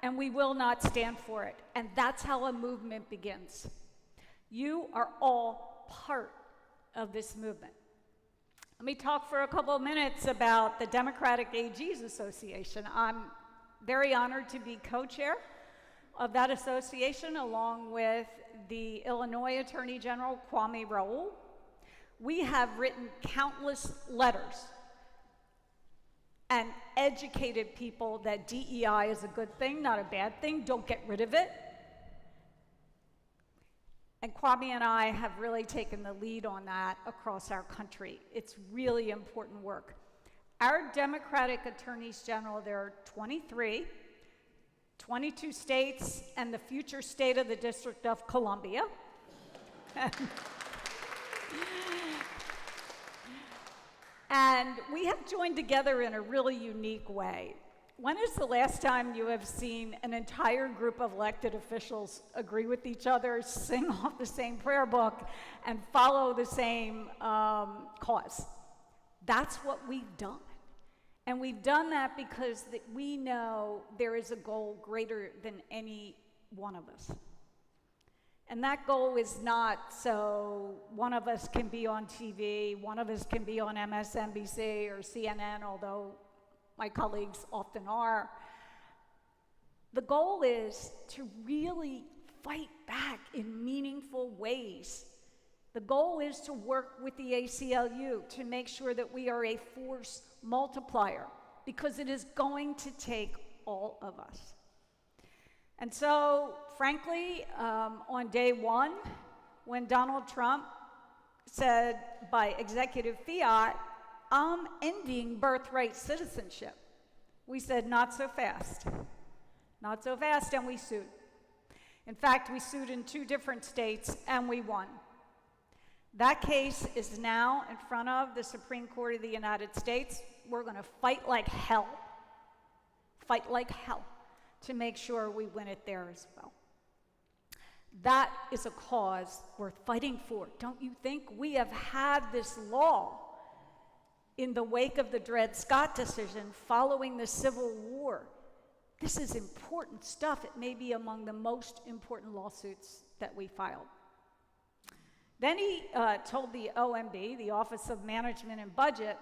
and we will not stand for it. And that's how a movement begins. You are all part of this movement. Let me talk for a couple of minutes about the Democratic AGs Association. I'm very honored to be co-chair of that association, along with the Illinois Attorney General, Kwame Raoul. We have written countless letters and educated people that DEI is a good thing, not a bad thing. Don't get rid of it. And Kwame and I have really taken the lead on that across our country. It's really important work. Our Democratic Attorneys General, there are 23, 22 states, and the future state of the District of Columbia. And we have joined together in a really unique way. When is the last time you have seen an entire group of elected officials agree with each other, sing off the same prayer book, and follow the same cause? That's what we've done. And we've done that because we know there is a goal greater than any one of us. And that goal is not so one of us can be on TV, one of us can be on MSNBC or CNN, although my colleagues often are. The goal is to really fight back in meaningful ways. The goal is to work with the ACLU to make sure that we are a force multiplier, because it is going to take all of us. And so, frankly, on day one, when Donald Trump said by executive fiat, I'm ending birthright citizenship, we said, not so fast. Not so fast, and we sued. In fact, we sued in 2 different states, and we won. That case is now in front of the Supreme Court of the United States. We're going to fight like hell to make sure we win it there as well. That is a cause worth fighting for, don't you think? We have had this law in the wake of the Dred Scott decision following the Civil War. This is important stuff. It may be among the most important lawsuits that we filed. Then he told the OMB, the Office of Management and Budget,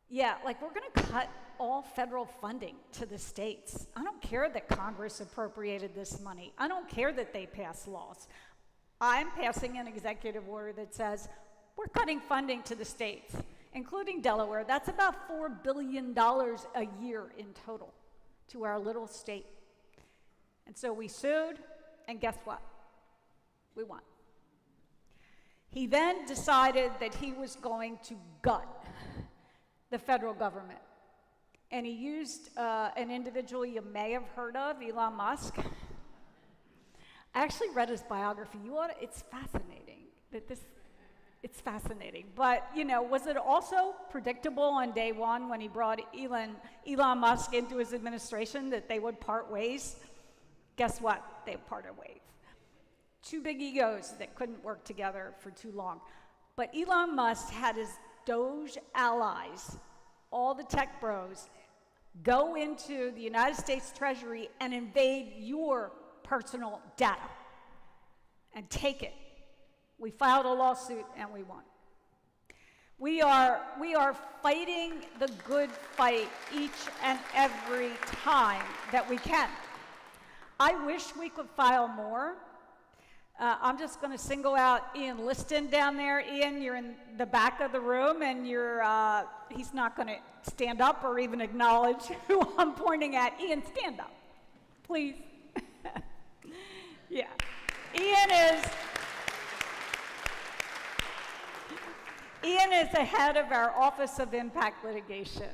yeah, like we're going to cut all federal funding to the states. I don't care that Congress appropriated this money. I don't care that they pass laws. I'm passing an executive order that says we're cutting funding to the states, including Delaware. That's about $4 billion a year in total to our little state. And so we sued, and guess what? We won. He then decided that he was going to gut the federal government. And he used an individual you may have heard of, Elon Musk. I actually read his biography. It's fascinating it's fascinating. But, was it also predictable on day one when he brought Elon Musk into his administration that they would part ways? Guess what? They parted ways. Two big egos that couldn't work together for too long. But Elon Musk had his Doge allies, all the tech bros, go into the United States Treasury and invade your personal data and take it. We filed a lawsuit and we won. We are fighting the good fight each and every time that we can. I wish we could file more. I'm just going to single out Ian Liston down there. Ian, you're in the back of the room, and he's not going to stand up or even acknowledge who I'm pointing at. Ian, stand up, please. Yeah. Ian is the head of our Office of Impact Litigation,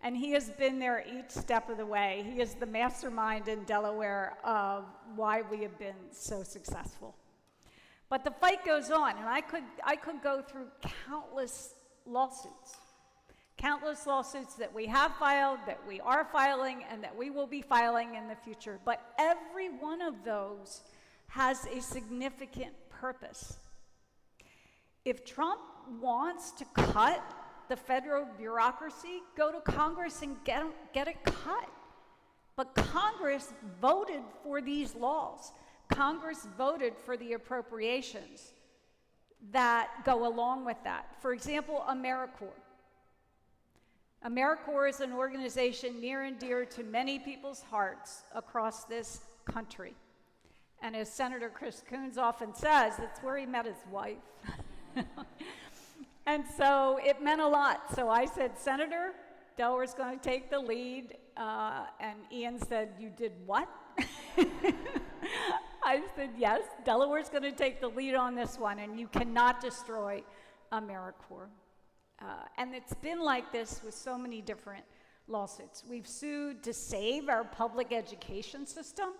and he has been there each step of the way. He is the mastermind in Delaware of why we have been so successful. But the fight goes on, and I could go through countless lawsuits that we have filed, that we are filing, and that we will be filing in the future. But every one of those has a significant purpose. If Trump wants to cut the federal bureaucracy, go to Congress and get it cut. But Congress voted for these laws. Congress voted for the appropriations that go along with that. For example, AmeriCorps. AmeriCorps is an organization near and dear to many people's hearts across this country. And as Senator Chris Coons often says, it's where he met his wife. And so it meant a lot. So I said, Senator, Delaware's going to take the lead. And Ian said, you did what? I said, yes, Delaware's going to take the lead on this one, and you cannot destroy AmeriCorps. And it's been like this with so many different lawsuits. We've sued to save our public education system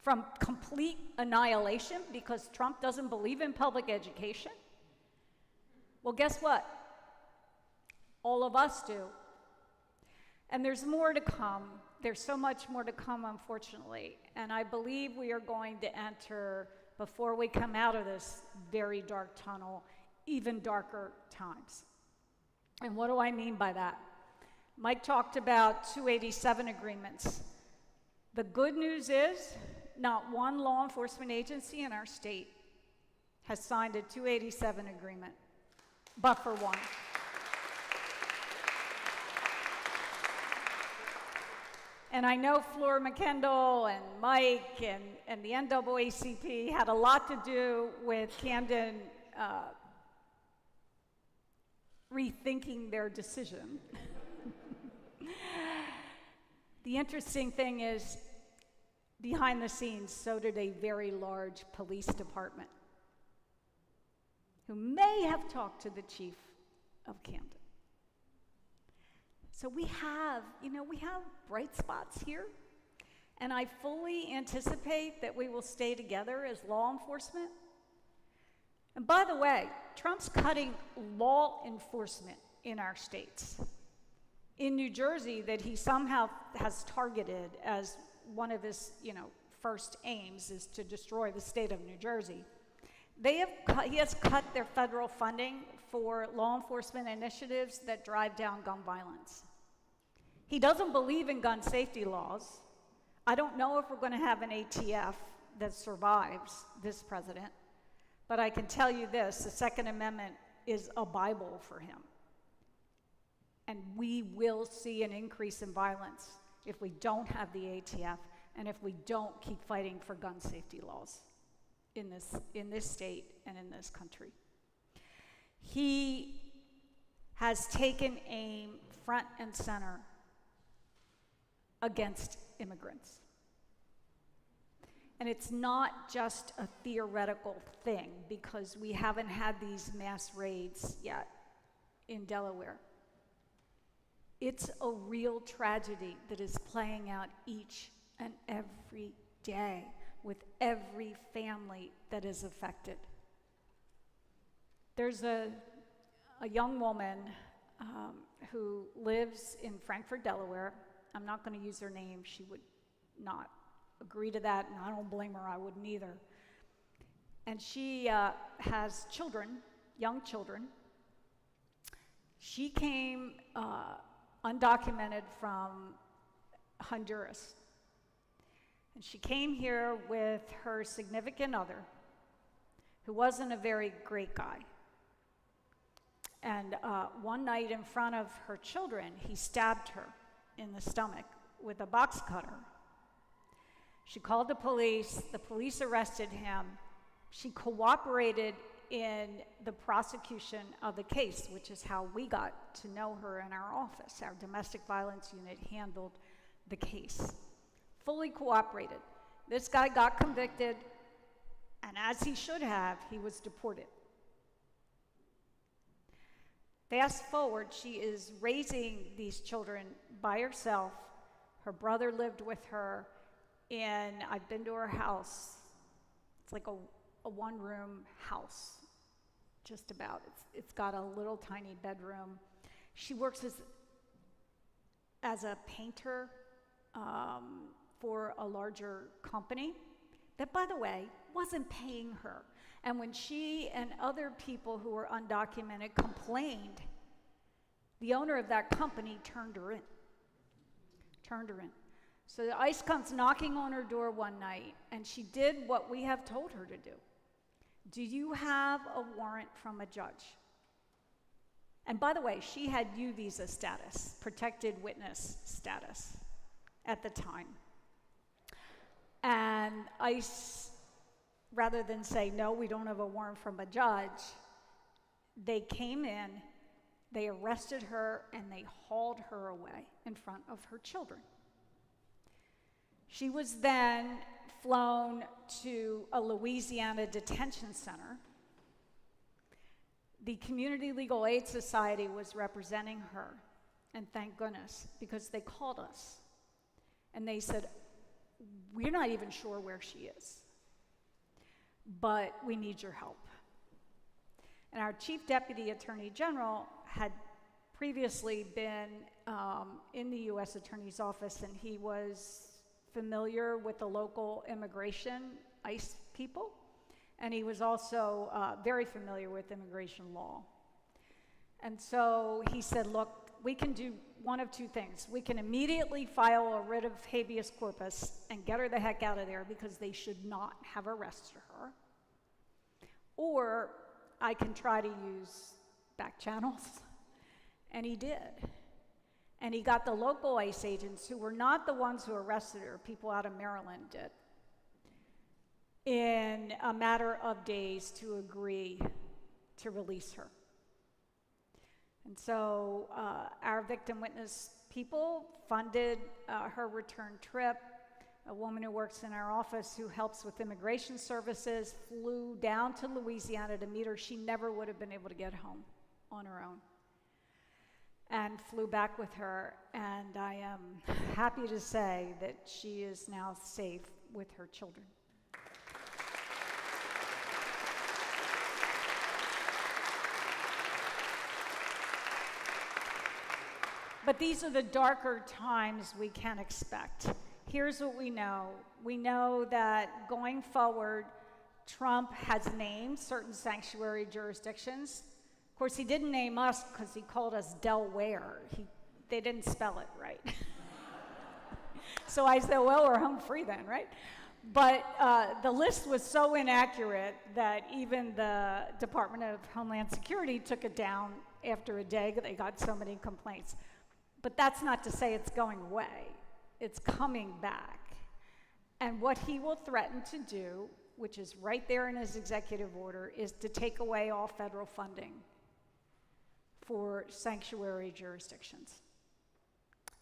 from complete annihilation because Trump doesn't believe in public education. Well, guess what? All of us do. And there's more to come. There's so much more to come, unfortunately. And I believe we are going to enter, before we come out of this very dark tunnel, even darker times. And what do I mean by that? Mike talked about 287 agreements. The good news is not one law enforcement agency in our state has signed a 287 agreement, but for one. And I know Fleur McKendall and Mike and the NAACP had a lot to do with Camden rethinking their decision. The interesting thing is, behind the scenes, so did a very large police department who may have talked to the chief of Camden. So we have bright spots here, and I fully anticipate that we will stay together as law enforcement. And by the way, Trump's cutting law enforcement in our states. In New Jersey, that he somehow has targeted as one of his, first aims is to destroy the state of New Jersey. He has cut their federal funding for law enforcement initiatives that drive down gun violence. He doesn't believe in gun safety laws. I don't know if we're going to have an ATF that survives this president, but I can tell you this, the Second Amendment is a Bible for him. And we will see an increase in violence if we don't have the ATF and if we don't keep fighting for gun safety laws in this state and in this country. He has taken aim front and center against immigrants. And it's not just a theoretical thing because we haven't had these mass raids yet in Delaware. It's a real tragedy that is playing out each and every day with every family that is affected. There's a young woman who lives in Frankfort, Delaware. I'm not going to use her name. She would not agree to that, and I don't blame her. I wouldn't either. And she has children, young children. She came undocumented from Honduras. And she came here with her significant other, who wasn't a very great guy. And one night in front of her children, he stabbed her in the stomach with a box cutter. She called the police arrested him. She cooperated in the prosecution of the case, which is how we got to know her in our office. Our domestic violence unit handled the case. Fully cooperated. This guy got convicted, and as he should have, he was deported. Fast forward, she is raising these children by herself. Her brother lived with her, and I've been to her house. It's like a one-room house, just about. It's got a little tiny bedroom. She works as a painter for a larger company that, by the way, wasn't paying her. And when she and other people who were undocumented complained, the owner of that company turned her in. So the ICE comes knocking on her door one night, and she did what we have told her to do. Do you have a warrant from a judge? And by the way, she had U visa status, protected witness status at the time. And ICE, rather than say, no, we don't have a warrant from a judge, they came in, they arrested her, and they hauled her away in front of her children. She was then flown to a Louisiana detention center. The Community Legal Aid Society was representing her, and thank goodness, because they called us. And they said, we're not even sure where she is, but we need your help. And our Chief Deputy Attorney General had previously been in the U.S. Attorney's Office, and he was familiar with the local immigration ICE people, and he was also very familiar with immigration law. And so he said, look, we can do one of two things. We can immediately file a writ of habeas corpus and get her the heck out of there because they should not have arrested her. Or I can try to use back channels. And he did. And he got the local ICE agents, who were not the ones who arrested her, people out of Maryland did, in a matter of days to agree to release her. And so our victim witness people funded her return trip. A woman who works in our office who helps with immigration services flew down to Louisiana to meet her. She never would have been able to get home on her own, and flew back with her. And I am happy to say that she is now safe with her children. But these are the darker times we can expect. Here's what we know. We know that going forward, Trump has named certain sanctuary jurisdictions. Of course, he didn't name us because he called us Delaware. They didn't spell it right. So I said, well, we're home free then, right? But the list was so inaccurate that even the Department of Homeland Security took it down after a day. They got so many complaints. But that's not to say it's going away. It's coming back. And what he will threaten to do, which is right there in his executive order, is to take away all federal funding for sanctuary jurisdictions.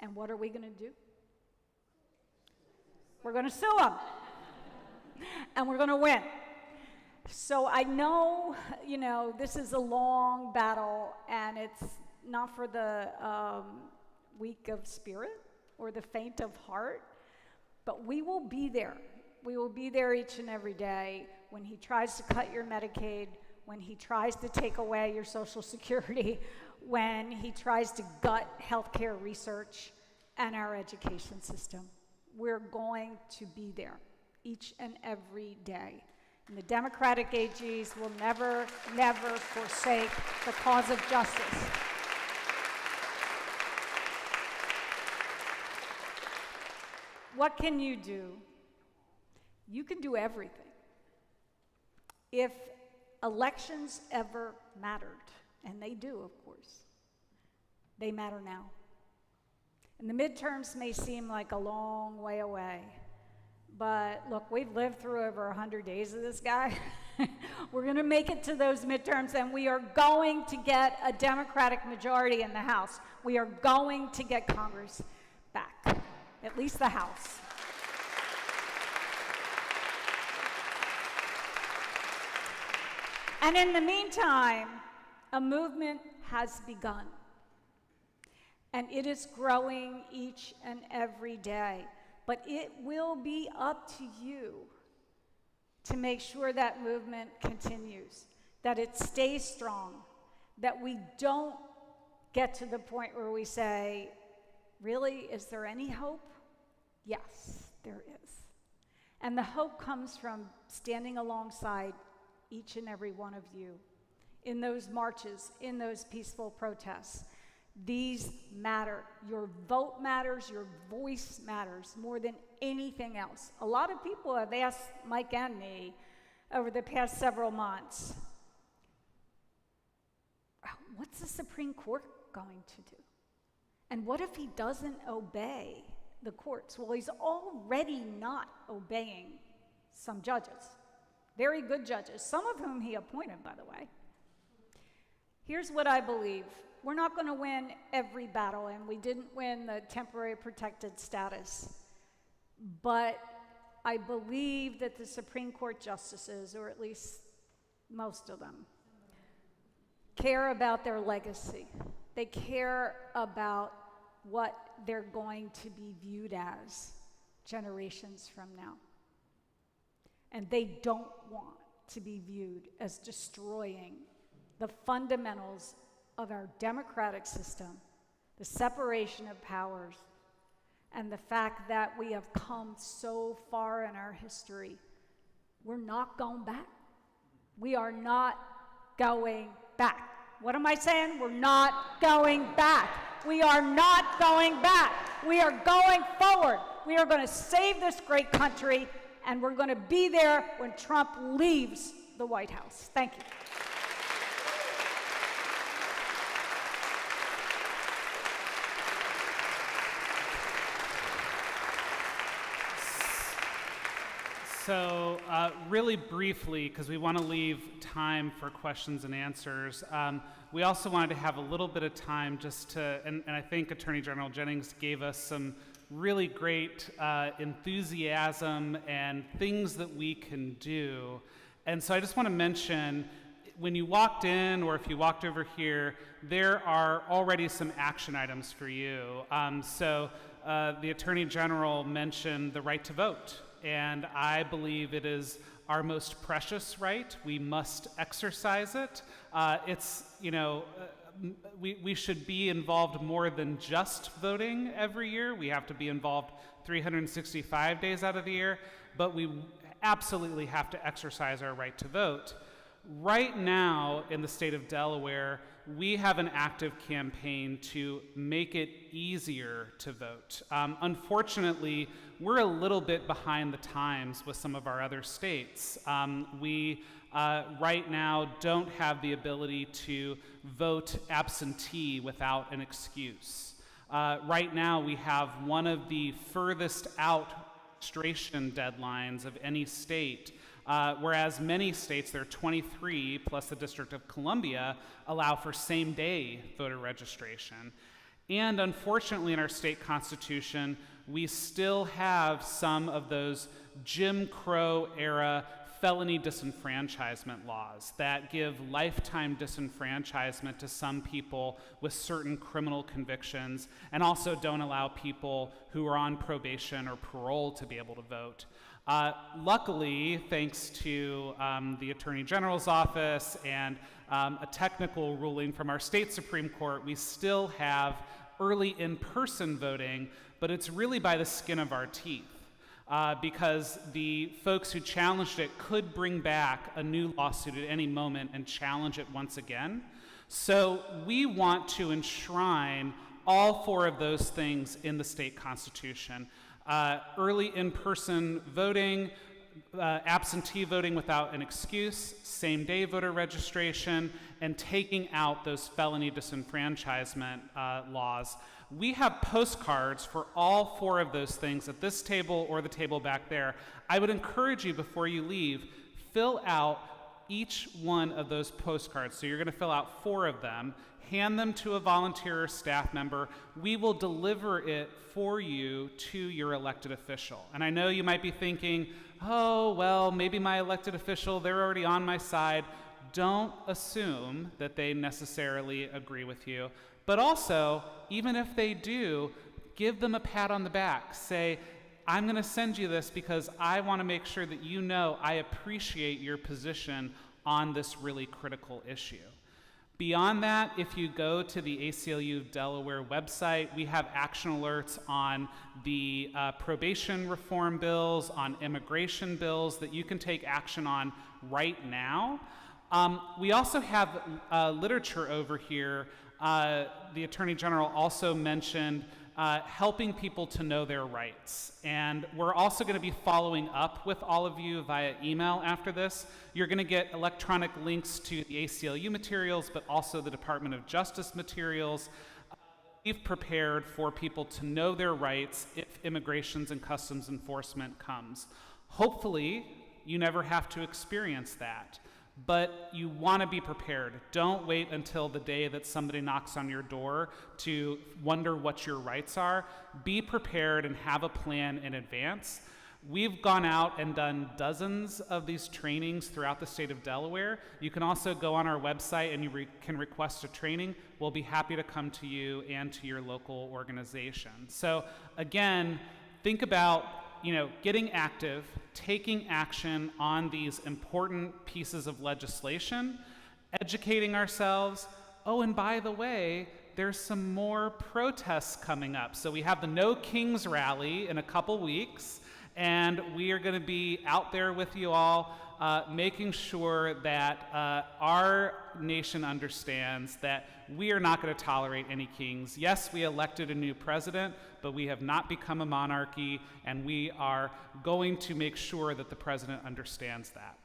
And what are we going to do? We're going to sue them. And we're going to win. So I know, this is a long battle, and it's not for the weak of spirit or the faint of heart, but we will be there. We will be there each and every day when he tries to cut your Medicaid, when he tries to take away your Social Security, when he tries to gut healthcare research and our education system. We're going to be there each and every day. And the Democratic AGs will never, never forsake the cause of justice. What can you do? You can do everything. If elections ever mattered, and they do, of course, they matter now. And the midterms may seem like a long way away, but look, we've lived through over 100 days of this guy. We're going to make it to those midterms, and we are going to get a Democratic majority in the House. We are going to get Congress back, at least the House. And in the meantime, a movement has begun. And it is growing each and every day. But it will be up to you to make sure that movement continues, that it stays strong, that we don't get to the point where we say, really, is there any hope? Yes, there is. And the hope comes from standing alongside each and every one of you in those marches, in those peaceful protests. These matter. Your vote matters, your voice matters more than anything else. A lot of people have asked Mike and me over the past several months, what's the Supreme Court going to do? And what if he doesn't obey the courts? Well, he's already not obeying some judges, very good judges, some of whom he appointed, by the way. Here's what I believe. We're not going to win every battle, and we didn't win the temporary protected status. But I believe that the Supreme Court justices, or at least most of them, care about their legacy. They care about what they're going to be viewed as generations from now. And they don't want to be viewed as destroying the fundamentals of our democratic system, the separation of powers, and the fact that we have come so far in our history. We're not going back. We are not going back. What am I saying? We're not going back. We are not going back. We are going forward. We are going to save this great country, and we're going to be there when Trump leaves the White House. Thank you. So really briefly, because we want to leave time for questions and answers, we also wanted to have a little bit of time just to, and I think Attorney General Jennings gave us some really great enthusiasm and things that we can do. And so I just want to mention, when you walked in, or if you walked over here, there are already some action items for you. The Attorney General mentioned the right to vote. And I believe it is our most precious right. We must exercise it. we should be involved more than just voting every year. We have to be involved 365 days out of the year, but we absolutely have to exercise our right to vote. Right now in the state of Delaware, we have an active campaign to make it easier to vote. Unfortunately, we're a little bit behind the times with some of our other states. We right now don't have the ability to vote absentee without an excuse. Right now, we have one of the furthest out registration deadlines of any state. Whereas many states, there are 23 plus the District of Columbia, allow for same-day voter registration. And unfortunately, in our state constitution, we still have some of those Jim Crow era felony disenfranchisement laws that give lifetime disenfranchisement to some people with certain criminal convictions, and also don't allow people who are on probation or parole to be able to vote. Luckily, thanks to the Attorney General's office and a technical ruling from our state Supreme Court, we still have early in-person voting, but it's really by the skin of our teeth. Because the folks who challenged it could bring back a new lawsuit at any moment and challenge it once again. So we want to enshrine all four of those things in the state constitution. Early in-person voting, absentee voting without an excuse, same-day voter registration, and taking out those felony disenfranchisement laws. We have postcards for all four of those things at this table or the table back there. I would encourage you before you leave, fill out each one of those postcards. So you're going to fill out 4 of them, hand them to a volunteer or staff member. We will deliver it for you to your elected official. And I know you might be thinking, oh, well, maybe my elected official, they're already on my side. Don't assume that they necessarily agree with you. But also, even if they do, give them a pat on the back. Say, I'm going to send you this because I want to make sure that you know I appreciate your position on this really critical issue. Beyond that, if you go to the ACLU Delaware website, we have action alerts on the probation reform bills, on immigration bills that you can take action on right now. We also have literature over here. The Attorney General also mentioned helping people to know their rights. And we're also going to be following up with all of you via email after this. You're going to get electronic links to the ACLU materials, but also the Department of Justice materials. We've prepared for people to know their rights if Immigrations and Customs Enforcement comes. Hopefully, you never have to experience that. But you want to be prepared. Don't wait until the day that somebody knocks on your door to wonder what your rights are. Be prepared and have a plan in advance. We've gone out and done dozens of these trainings throughout the state of Delaware. You can also go on our website and you can request a training. We'll be happy to come to you and to your local organization. So again, think about getting active, taking action on these important pieces of legislation, educating ourselves. Oh, and by the way, there's some more protests coming up. So we have the No Kings rally in a couple weeks, and we are going to be out there with you all, making sure that our nation understands that we are not going to tolerate any kings. Yes, we elected a new president, but we have not become a monarchy, and we are going to make sure that the president understands that.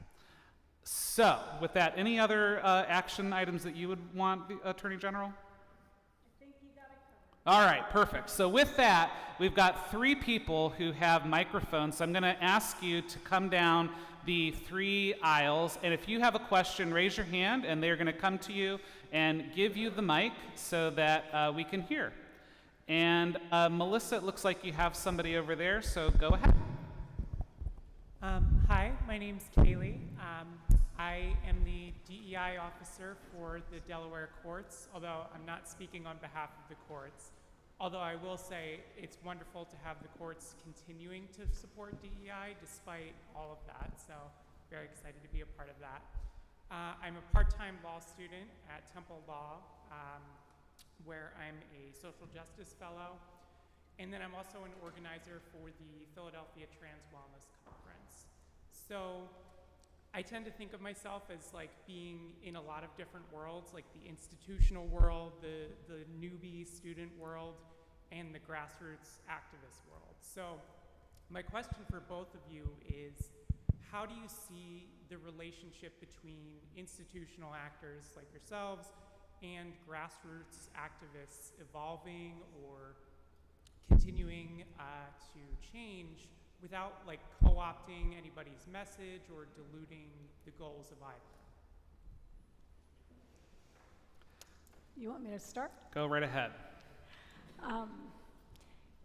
So, with that, any other action items that you would want, Attorney General? I think you got it covered. All right, perfect. So with that, we've got 3 people who have microphones. So I'm going to ask you to come down the 3 aisles, and if you have a question, raise your hand, and they're going to come to you and give you the mic so that we can hear. And Melissa, it looks like you have somebody over there, so go ahead. Hi, my name's Kaylee. I am the DEI officer for the Delaware courts, although I'm not speaking on behalf of the courts. Although I will say it's wonderful to have the courts continuing to support DEI despite all of that, so very excited to be a part of that. I'm a part-time law student at Temple Law. where I'm a social justice fellow. And then I'm also an organizer for the Philadelphia Trans Wellness Conference. So I tend to think of myself as like being in a lot of different worlds, like the institutional world, the newbie student world, and the grassroots activist world. So my question for both of you is, how do you see the relationship between institutional actors like yourselves and grassroots activists evolving or continuing to change without like co-opting anybody's message or diluting the goals of either? You want me to start? Go right ahead.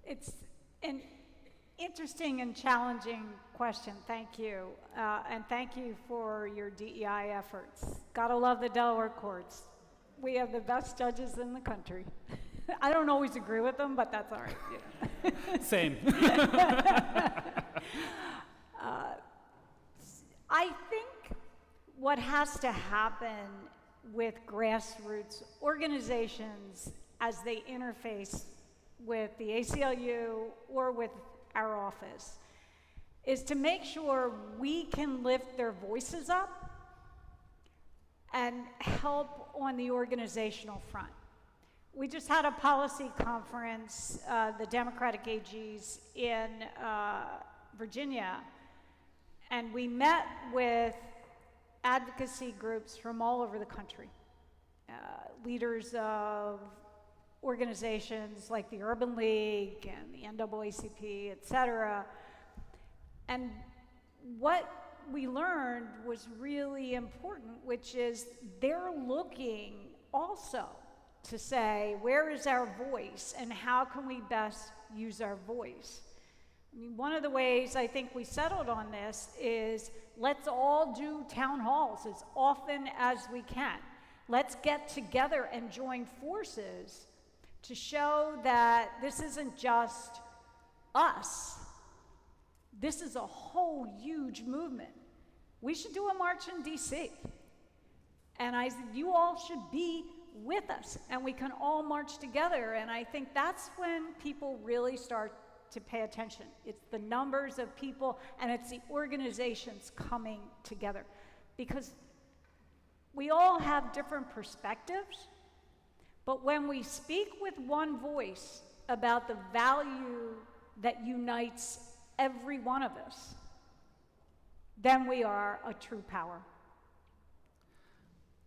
It's an interesting and challenging question. Thank you. And thank you for your DEI efforts. Gotta love the Delaware courts. We have the best judges in the country. I don't always agree with them, but that's all right. You know. Same. I think what has to happen with grassroots organizations as they interface with the ACLU or with our office is to make sure we can lift their voices up and help on the organizational front. We just had a policy conference, the Democratic AGs in Virginia, and we met with advocacy groups from all over the country, leaders of organizations like the Urban League and the NAACP, et cetera. And what we learned was really important, which is they're looking also to say, where is our voice and how can we best use our voice? I mean, one of the ways I think we settled on this is let's all do town halls as often as we can. Let's get together and join forces to show that this isn't just us. This is a whole huge movement. We should do a march in DC. And I said, you all should be with us and we can all march together. And I think that's when people really start to pay attention. It's the numbers of people and it's the organizations coming together. Because we all have different perspectives, but when we speak with one voice about the value that unites every one of us, then we are a true power.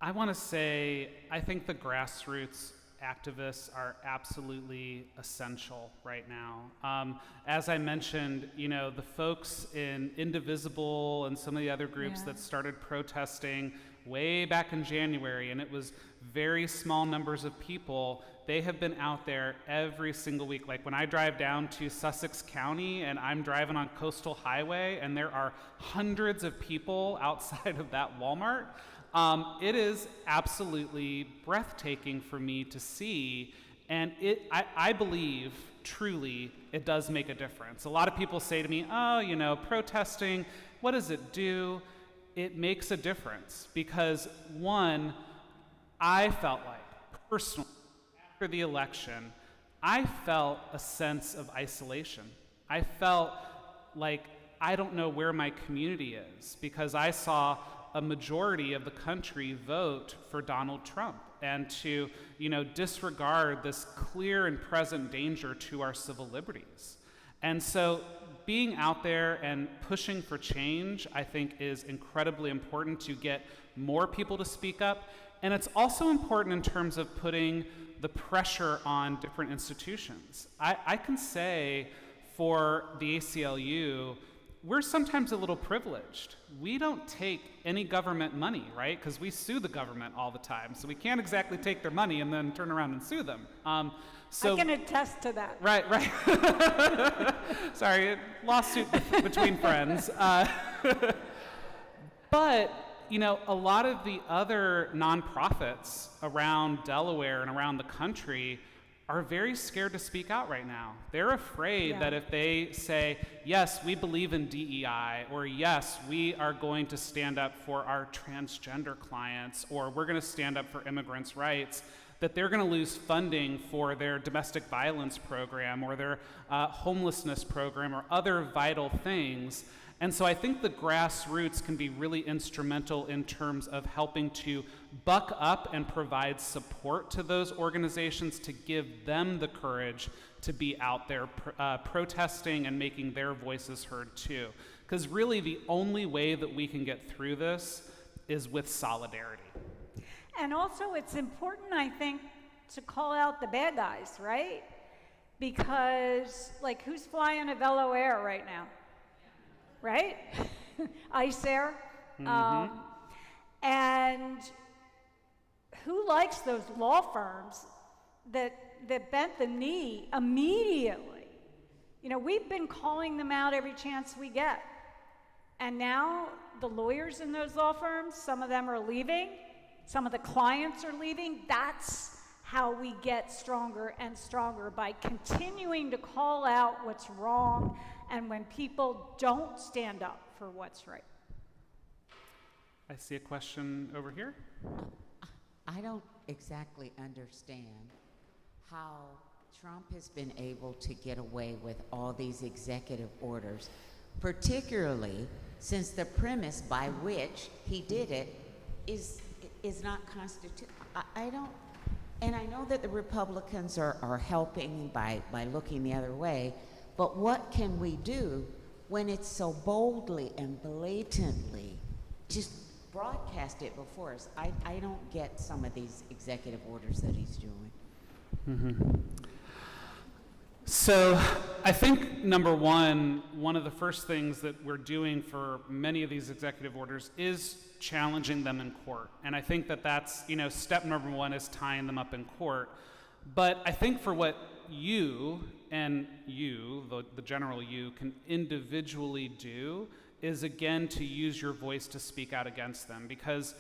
I want to say, I think the grassroots activists are absolutely essential right now. As I mentioned, you know, the folks in Indivisible and some of the other groups that started protesting way back in January, and it was very small numbers of people, they have been out there every single week. Like when I drive down to Sussex County and I'm driving on Coastal Highway and there are hundreds of people outside of that Walmart, it is absolutely breathtaking for me to see, and I believe truly it does make a difference. A lot of people say to me, oh, you know, protesting, what does it do? It makes a difference because, one, I felt like, personally, after the election, I felt a sense of isolation. I felt like I don't know where my community is because I saw a majority of the country vote for Donald Trump and to, you know, disregard this clear and present danger to our civil liberties. And so being out there and pushing for change, I think, is incredibly important to get more people to speak up. And it's also important in terms of putting the pressure on different institutions. I can say for the ACLU, we're sometimes a little privileged. We don't take any government money, right? Because we sue the government all the time. So we can't exactly take their money and then turn around and sue them. I can attest to that. Right. Sorry, lawsuit between friends. But, you know, a lot of the other nonprofits around Delaware and around the country are very scared to speak out right now. They're afraid that if they say, yes, we believe in DEI, or yes, we are going to stand up for our transgender clients, or we're going to stand up for immigrants' rights, that they're going to lose funding for their domestic violence program or their homelessness program or other vital things. And so I think the grassroots can be really instrumental in terms of helping to buck up and provide support to those organizations to give them the courage to be out there protesting and making their voices heard too. Because really the only way that we can get through this is with solidarity. And also it's important, I think, to call out the bad guys, right? Because, like, who's flying to Delaware right now? Right? Ice Air. And who likes those law firms that bent the knee immediately? You know, we've been calling them out every chance we get. And now the lawyers in those law firms, some of them are leaving, some of the clients are leaving. That's how we get stronger and stronger, by continuing to call out what's wrong and when people don't stand up for what's right. I see a question over here. I don't exactly understand how Trump has been able to get away with all these executive orders, particularly since the premise by which he did it is not constitutional. I don't, and I know that the Republicans are helping by looking the other way, but what can we do when it's so boldly and blatantly just broadcasted before us? I don't get some of these executive orders that he's doing. So I think, number one of the first things that we're doing for many of these executive orders is challenging them in court. And I think that that's, step number one is tying them up in court. But I think for what you and the general you, can individually do is, again, to use your voice to speak out against them. Because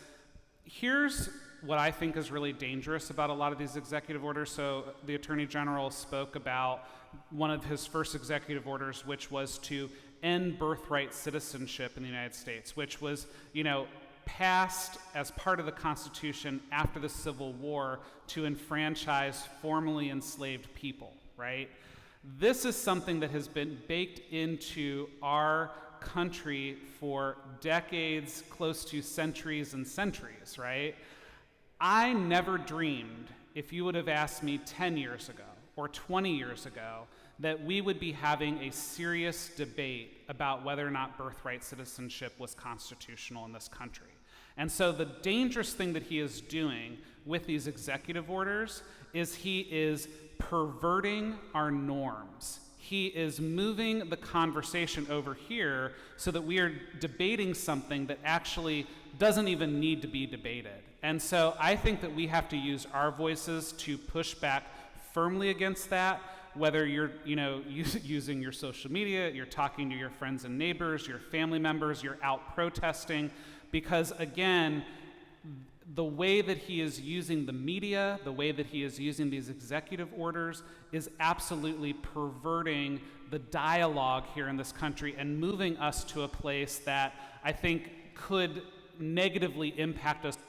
here's what I think is really dangerous about a lot of these executive orders. So the Attorney General spoke about one of his first executive orders, which was to end birthright citizenship in the United States, which was, passed as part of the Constitution after the Civil War to enfranchise formerly enslaved people, right? This is something that has been baked into our country for decades, close to centuries and centuries, right? I never dreamed, if you would have asked me 10 years ago or 20 years ago, that we would be having a serious debate about whether or not birthright citizenship was constitutional in this country. And so the dangerous thing that he is doing with these executive orders is he is perverting our norms. He is moving the conversation over here so that we are debating something that actually doesn't even need to be debated. And so I think that we have to use our voices to push back firmly against that, whether you're using your social media, you're talking to your friends and neighbors, your family members, you're out protesting, because again, the way that he is using the media, the way that he is using these executive orders is absolutely perverting the dialogue here in this country and moving us to a place that I think could negatively impact us for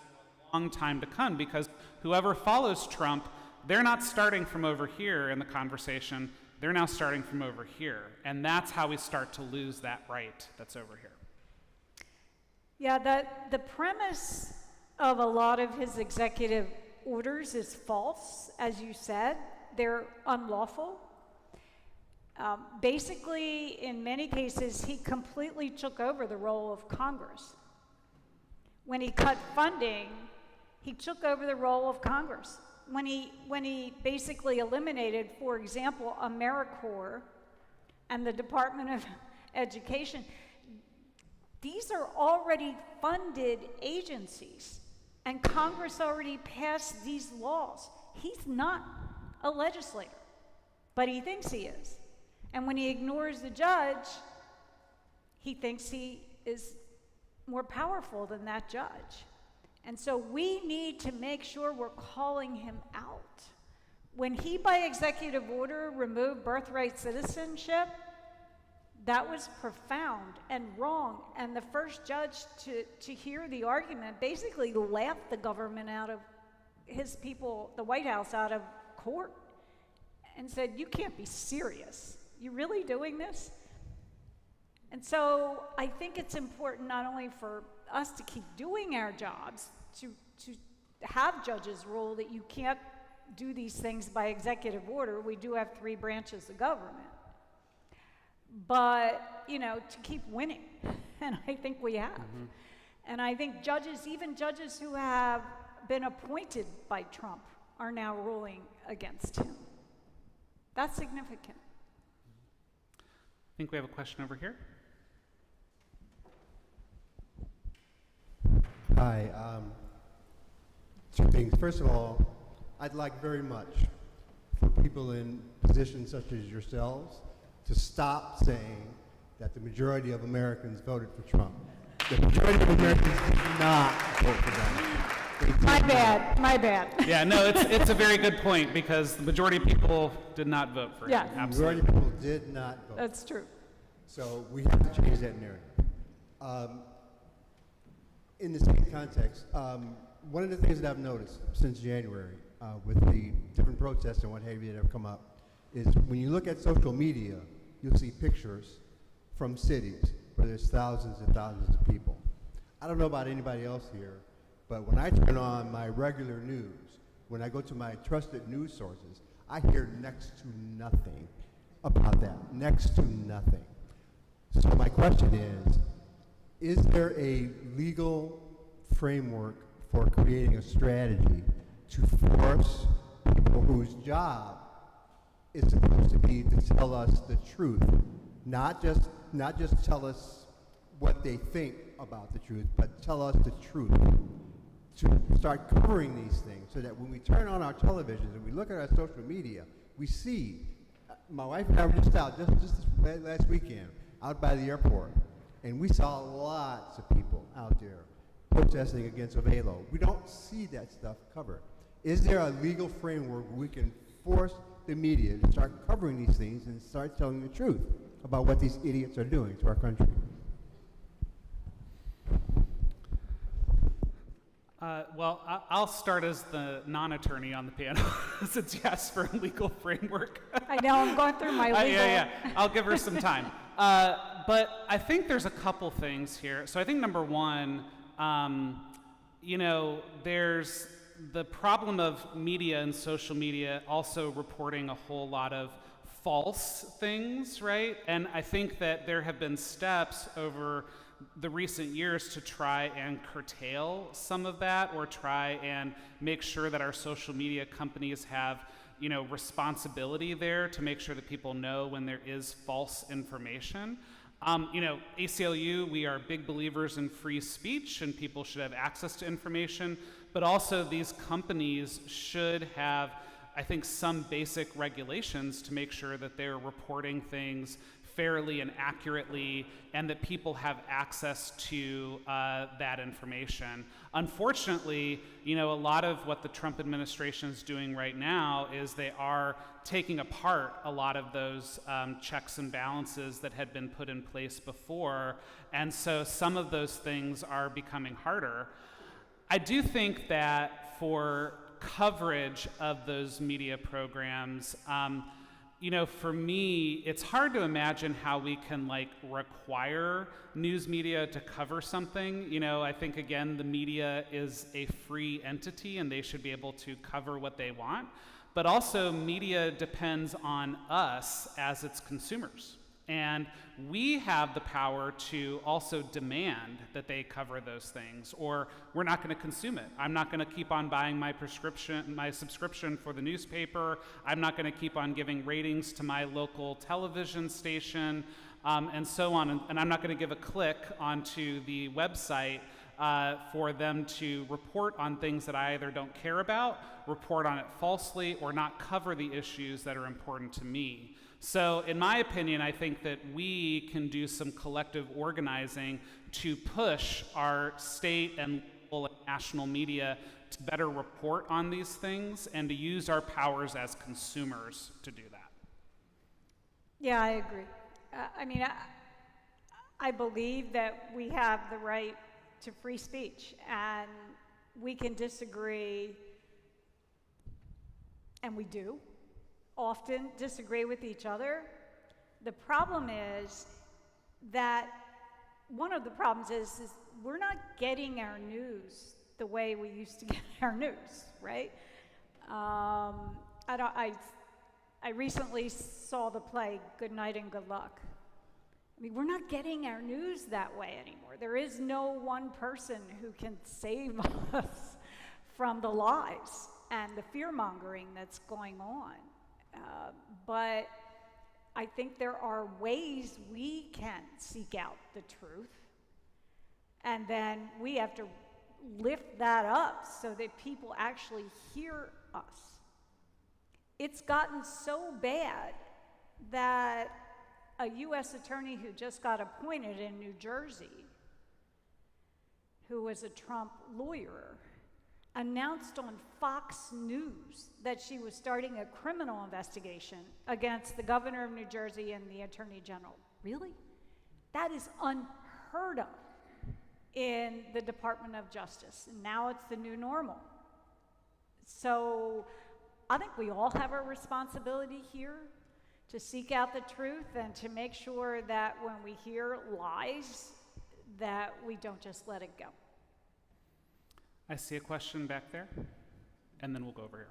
a long time to come, because whoever follows Trump, they're not starting from over here in the conversation, they're now starting from over here. And that's how we start to lose that right that's over here. Yeah, the premise of a lot of his executive orders is false, as you said. They're unlawful. Basically, in many cases, he completely took over the role of Congress. When he cut funding, he took over the role of Congress. When he basically eliminated, for example, AmeriCorps and the Department of Education, these are already funded agencies, and Congress already passed these laws. He's not a legislator, but he thinks he is. And when he ignores the judge, he thinks he is more powerful than that judge. And so we need to make sure we're calling him out. When he, by executive order, removed birthright citizenship, that was profound and wrong. And the first judge to hear the argument basically laughed the government out of his people, the White House, out of court and said, you can't be serious. You really doing this? And so I think it's important not only for us to keep doing our jobs, to have judges rule that you can't do these things by executive order. We do have 3 branches of government. But, to keep winning. And I think we have. Mm-hmm. And I think judges, even judges who have been appointed by Trump, are now ruling against him. That's significant. I think we have a question over here. Hi. 2 things. First of all, I'd like very much for people in positions such as yourselves to stop saying that the majority of Americans voted for Trump. The majority of Americans did not vote for Donald Trump. My bad. Yeah, no, it's a very good point because the majority of people did not vote for him. Yeah. The Absolutely. majority of people did not vote. That's true. So we have to change that narrative. In the same context, one of the things that I've noticed since January with the different protests and what have you that have come up is when you look at social media, you'll see pictures from cities where there's thousands and thousands of people. I don't know about anybody else here, but when I turn on my regular news, when I go to my trusted news sources, I hear next to nothing about that, next to nothing. So my question is there a legal framework for creating a strategy to force people whose job is supposed to be to tell us the truth, not just tell us what they think about the truth, but tell us the truth, to start covering these things so that when we turn on our televisions and we look at our social media, we see, my wife and I were just out just this last weekend, out by the airport, and we saw lots of people out there protesting against Avelo. We don't see that stuff covered. Is there a legal framework where we can force the media to start covering these things and start telling the truth about what these idiots are doing to our country? Well, I'll start as the non-attorney on the panel since you asked for a legal framework. I know, I'm going through my legal. Yeah. I'll give her some time. But I think there's a couple things here. So I think number one, there's the problem of media and social media also reporting a whole lot of false things, right? And I think that there have been steps over the recent years to try and curtail some of that, or try and make sure that our social media companies have responsibility there to make sure that people know when there is false information. ACLU, we are big believers in free speech and people should have access to information, but also these companies should have, I think, some basic regulations to make sure that they're reporting things fairly and accurately and that people have access to that information. Unfortunately, a lot of what the Trump administration is doing right now is they are taking apart a lot of those checks and balances that had been put in place before, and so some of those things are becoming harder. I do think that for coverage of those media programs, for me, it's hard to imagine how we can require news media to cover something. I think, again, the media is a free entity and they should be able to cover what they want. But also, media depends on us as its consumers. And we have the power to also demand that they cover those things, or we're not going to consume it. I'm not going to keep on buying my subscription for the newspaper. I'm not going to keep on giving ratings to my local television station, and so on. And I'm not going to give a click onto the website for them to report on things that I either don't care about, report on it falsely, or not cover the issues that are important to me. So in my opinion, I think that we can do some collective organizing to push our state and local and national media to better report on these things and to use our powers as consumers to do that. Yeah, I agree. I believe that we have the right to free speech, and we can disagree and we do often disagree with each other. The problem is that one of the problems is we're not getting our news the way we used to get our news, right? I recently saw the play Good Night and Good Luck. I mean, we're not getting our news that way anymore. There is no one person who can save us from the lies and the fear-mongering that's going on. But I think there are ways we can seek out the truth, and then we have to lift that up so that people actually hear us. It's gotten so bad that a U.S. attorney who just got appointed in New Jersey, who was a Trump lawyer, announced on Fox News that she was starting a criminal investigation against the governor of New Jersey and the attorney general. Really? That is unheard of in the Department of Justice. And now it's the new normal. So I think we all have a responsibility here to seek out the truth and to make sure that when we hear lies, that we don't just let it go. I see a question back there, and then we'll go over here.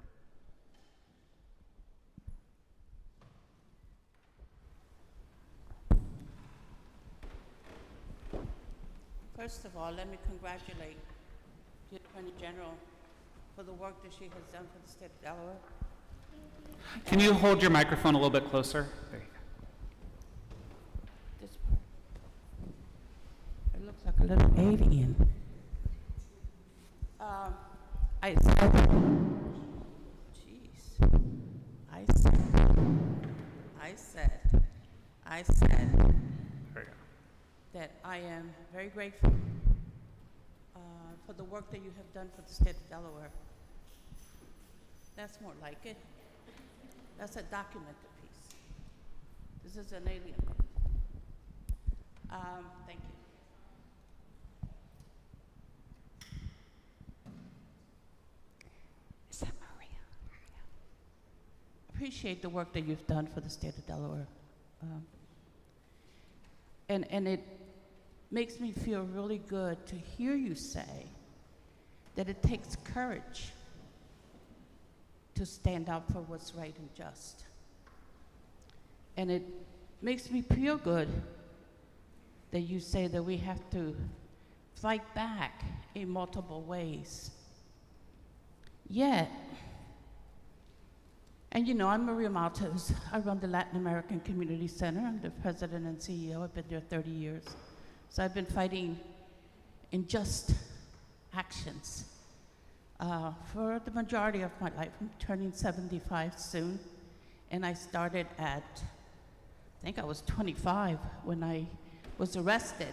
First of all, let me congratulate the Attorney General for the work that she has done for the state of Delaware. Can you hold your microphone a little bit closer? There you go. This part. It looks like a little alien. I said, jeez. I said There you go. that I am very grateful for the work that you have done for the state of Delaware. That's more like it. That's a documented piece. This is an alien. Thank you. Is that Maria? Appreciate the work that you've done for the state of Delaware. And it makes me feel really good to hear you say that it takes courage to stand up for what's right and just. And it makes me feel good that you say that we have to fight back in multiple ways. Yet, and you know, I'm Maria Maltez. I run the Latin American Community Center. I'm the president and CEO. I've been there 30 years. So I've been fighting unjust actions for the majority of my life. I'm turning 75 soon. And I started at, I think I was 25 when I was arrested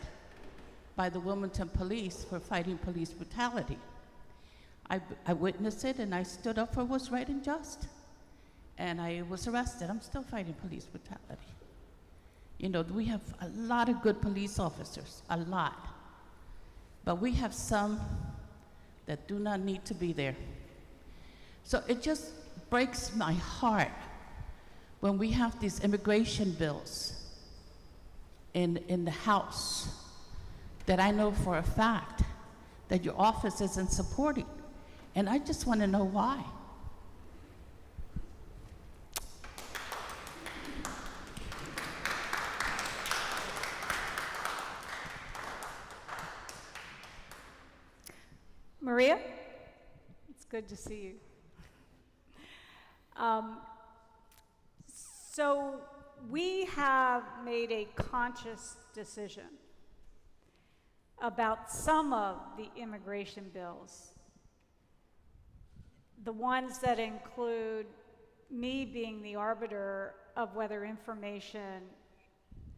by the Wilmington police for fighting police brutality. I witnessed it and I stood up for what's right and just. And I was arrested. I'm still fighting police brutality. You know, we have a lot of good police officers, a lot. But we have some that do not need to be there. So it just breaks my heart when we have these immigration bills in the House that I know for a fact that your office isn't supporting. And I just want to know why. Maria, it's good to see you. So we have made a conscious decision about some of the immigration bills, the ones that include me being the arbiter of whether information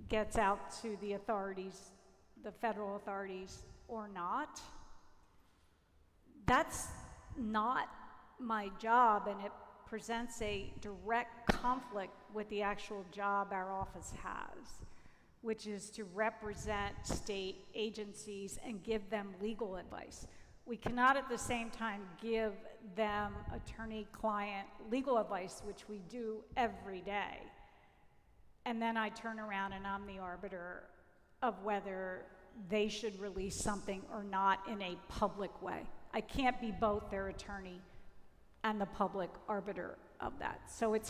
gets out to the authorities, the federal authorities, or not. That's not my job, and it presents a direct conflict with the actual job our office has, which is to represent state agencies and give them legal advice. We cannot at the same time give them attorney-client legal advice, which we do every day. And then I turn around and I'm the arbiter of whether they should release something or not in a public way. I can't be both their attorney and the public arbiter of that. So it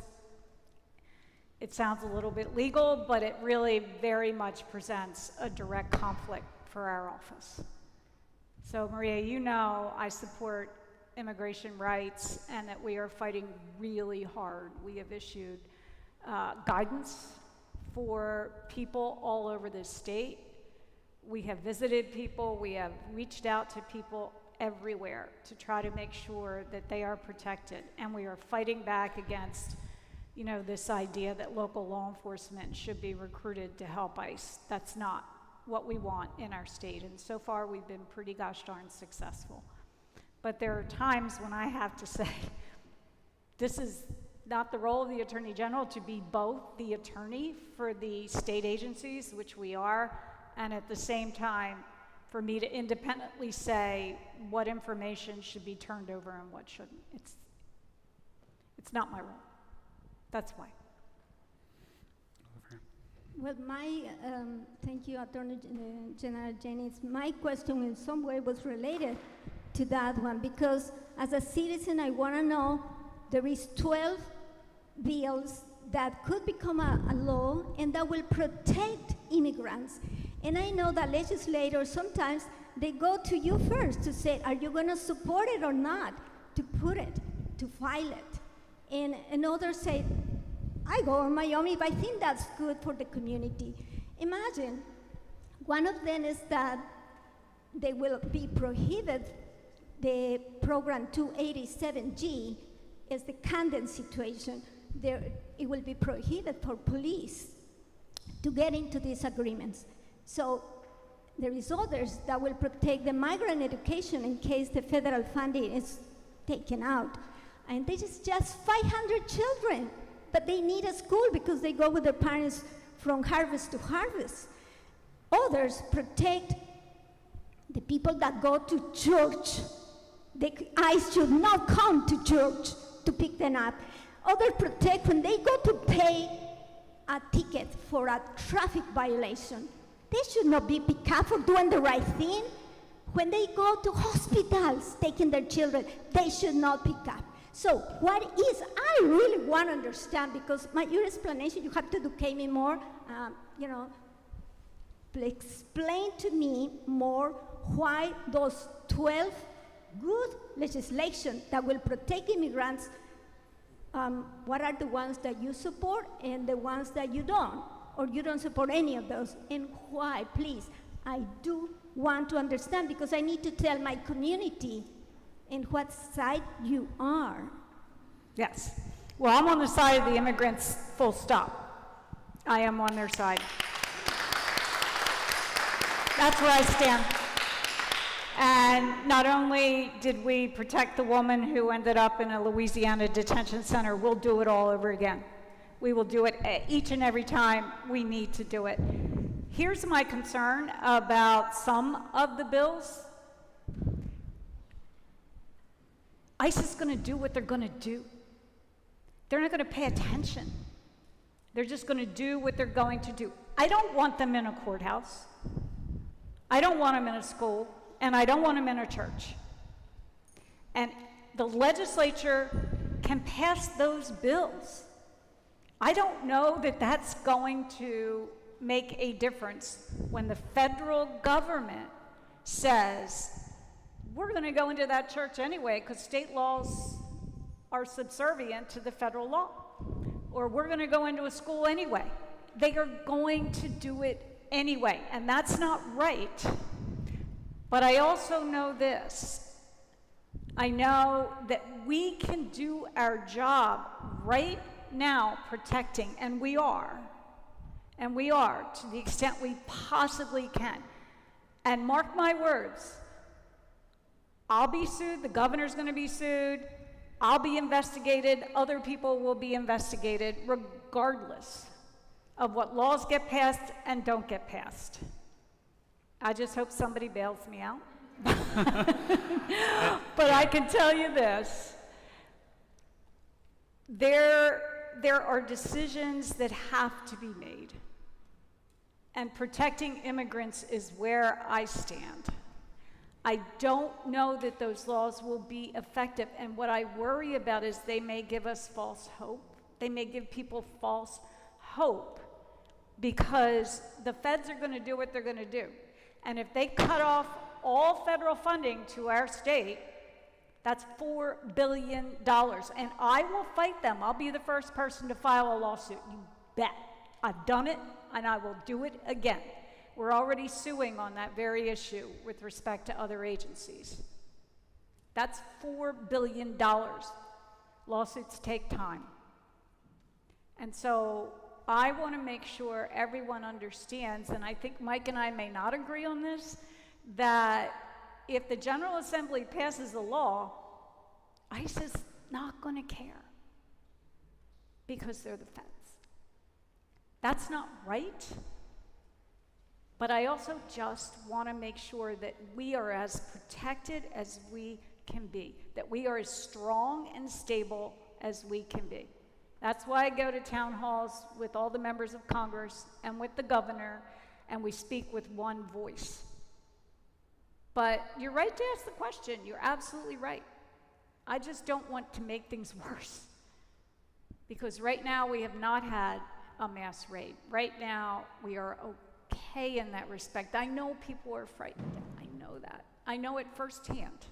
sounds a little bit legal, but it really very much presents a direct conflict for our office. So Maria, you know I support immigration rights and that we are fighting really hard. We have issued guidance for people all over the state. We have visited people, we have reached out to people everywhere to try to make sure that they are protected. And we are fighting back against, you know, this idea that local law enforcement should be recruited to help ICE. That's not what we want in our state. And so far we've been pretty gosh darn successful. But there are times when I have to say, this is not the role of the Attorney General to be both the attorney for the state agencies, which we are, and at the same time, for me to independently say what information should be turned over and what shouldn't. It's not my role. That's why. Well, thank you, Attorney General Jennings. My question in some way was related to that one, because as a citizen, I want to know, there is 12 bills that could become a law and that will protect immigrants. And I know that legislators, sometimes they go to you first to say, are you going to support it or not, to put it, to file it. And others say, I go on my own if I think that's good for the community. Imagine, one of them is that they will be prohibited, the program 287G is the Camden situation. It will be prohibited for police to get into these agreements. So there is others that will protect the migrant education in case the federal funding is taken out. And this is just 500 children, but they need a school because they go with their parents from harvest to harvest. Others protect the people that go to church. ICE should not come to church to pick them up. Others protect when they go to pay a ticket for a traffic violation. They should not be picked up for doing the right thing. When they go to hospitals taking their children, they should not pick up. So what is, I really want to understand, because your explanation, you have to educate me more, explain to me more why those 12 good legislation that will protect immigrants, what are the ones that you support and the ones that you don't, or you don't support any of those, and why, please. I do want to understand, because I need to tell my community in what side you are. Yes. Well, I'm on the side of the immigrants, full stop. I am on their side. That's where I stand. And not only did we protect the woman who ended up in a Louisiana detention center, we'll do it all over again. We will do it each and every time we need to do it. Here's my concern about some of the bills. ICE is going to do what they're going to do. They're not going to pay attention. They're just going to do what they're going to do. I don't want them in a courthouse. I don't want them in a school. And I don't want them in a church. And the legislature can pass those bills. I don't know that that's going to make a difference when the federal government says, we're going to go into that church anyway because state laws are subservient to the federal law. Or we're going to go into a school anyway. They are going to do it anyway, and that's not right. But I also know this. I know that we can do our job right now protecting, and we are to the extent we possibly can. And mark my words, I'll be sued, the governor's going to be sued, I'll be investigated, other people will be investigated, regardless of what laws get passed and don't get passed. I just hope somebody bails me out. But I can tell you this. There are decisions that have to be made. And protecting immigrants is where I stand. I don't know that those laws will be effective. And what I worry about is they may give us false hope. They may give people false hope because the feds are going to do what they're going to do. And if they cut off all federal funding to our state, that's $4 billion. And I will fight them. I'll be the first person to file a lawsuit. You bet. I've done it, and I will do it again. We're already suing on that very issue with respect to other agencies. That's $4 billion. Lawsuits take time. And so I want to make sure everyone understands, and I think Mike and I may not agree on this, that if the General Assembly passes a law, ICE is not going to care because they're the feds. That's not right, but I also just want to make sure that we are as protected as we can be, that we are as strong and stable as we can be. That's why I go to town halls with all the members of Congress and with the governor, and we speak with one voice. But you're right to ask the question. You're absolutely right. I just don't want to make things worse. Because right now we have not had a mass raid. Right now we are okay in that respect. I know people are frightened. I know that. I know it firsthand.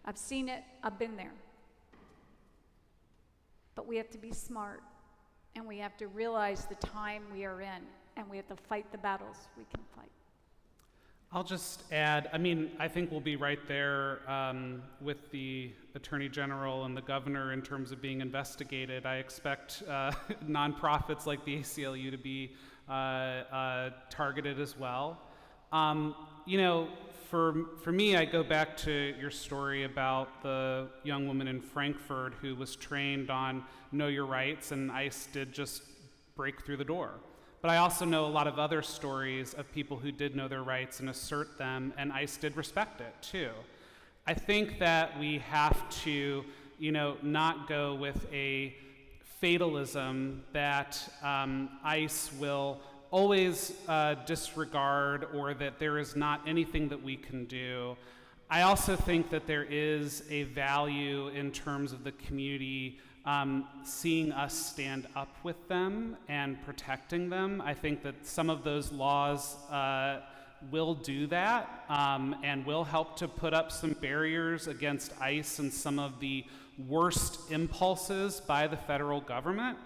I've seen it. I've been there. But we have to be smart, and we have to realize the time we are in, and we have to fight the battles we can fight. I'll just add, I think we'll be right there with the Attorney General and the Governor in terms of being investigated. I expect nonprofits like the ACLU to be targeted as well. For me, I go back to your story about the young woman in Frankfurt who was trained on know your rights, and ICE did just break through the door. But I also know a lot of other stories of people who did know their rights and assert them, and ICE did respect it too. I think that we have to, not go with a fatalism that ICE will always disregard, or that there is not anything that we can do. I also think that there is a value in terms of the community seeing us stand up with them and protecting them. I think that some of those laws will do that and will help to put up some barriers against ICE and some of the worst impulses by the federal government.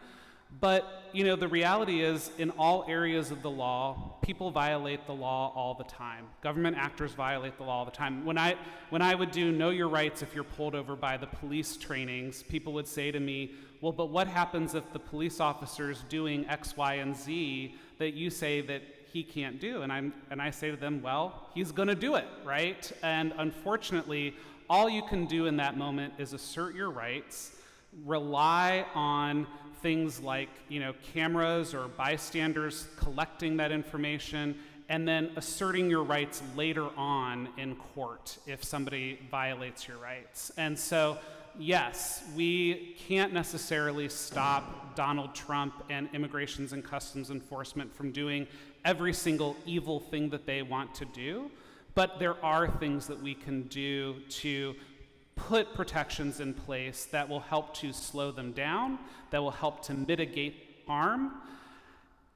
But, the reality is, in all areas of the law, people violate the law all the time. Government actors violate the law all the time. When I would do know your rights if you're pulled over by the police trainings, people would say to me, well, but what happens if the police officer's doing X, Y, and Z that you say that he can't do? And I say to them, well, he's gonna do it, right? And unfortunately, all you can do in that moment is assert your rights, rely on things like cameras or bystanders collecting that information, and then asserting your rights later on in court if somebody violates your rights. And so, yes, we can't necessarily stop Donald Trump and Immigrations and Customs Enforcement from doing every single evil thing that they want to do, but there are things that we can do to put protections in place that will help to slow them down, that will help to mitigate harm.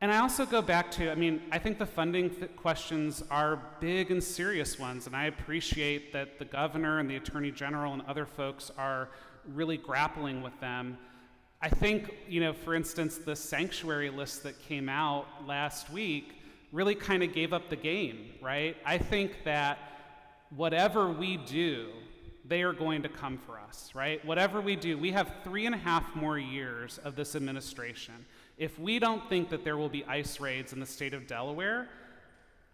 And I also go back to, I think the funding questions are big and serious ones, and I appreciate that the governor and the attorney general and other folks are really grappling with them. I think, for instance, the sanctuary list that came out last week really kind of gave up the game, right? I think that whatever we do, they are going to come for us, right? Whatever we do, we have 3.5 more years of this administration. If we don't think that there will be ICE raids in the state of Delaware,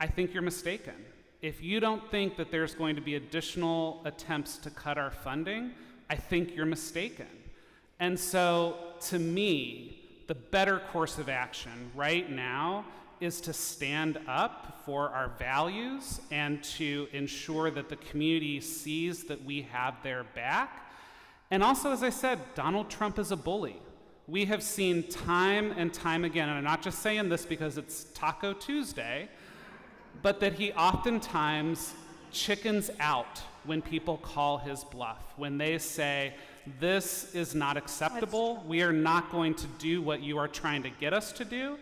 I think you're mistaken. If you don't think that there's going to be additional attempts to cut our funding, I think you're mistaken. And so, to me, the better course of action right now is to stand up for our values and to ensure that the community sees that we have their back. And also, as I said, Donald Trump is a bully. We have seen time and time again, and I'm not just saying this because it's Taco Tuesday, but that he oftentimes chickens out when people call his bluff, when they say, this is not acceptable, we are not going to do what you are trying to get us to do.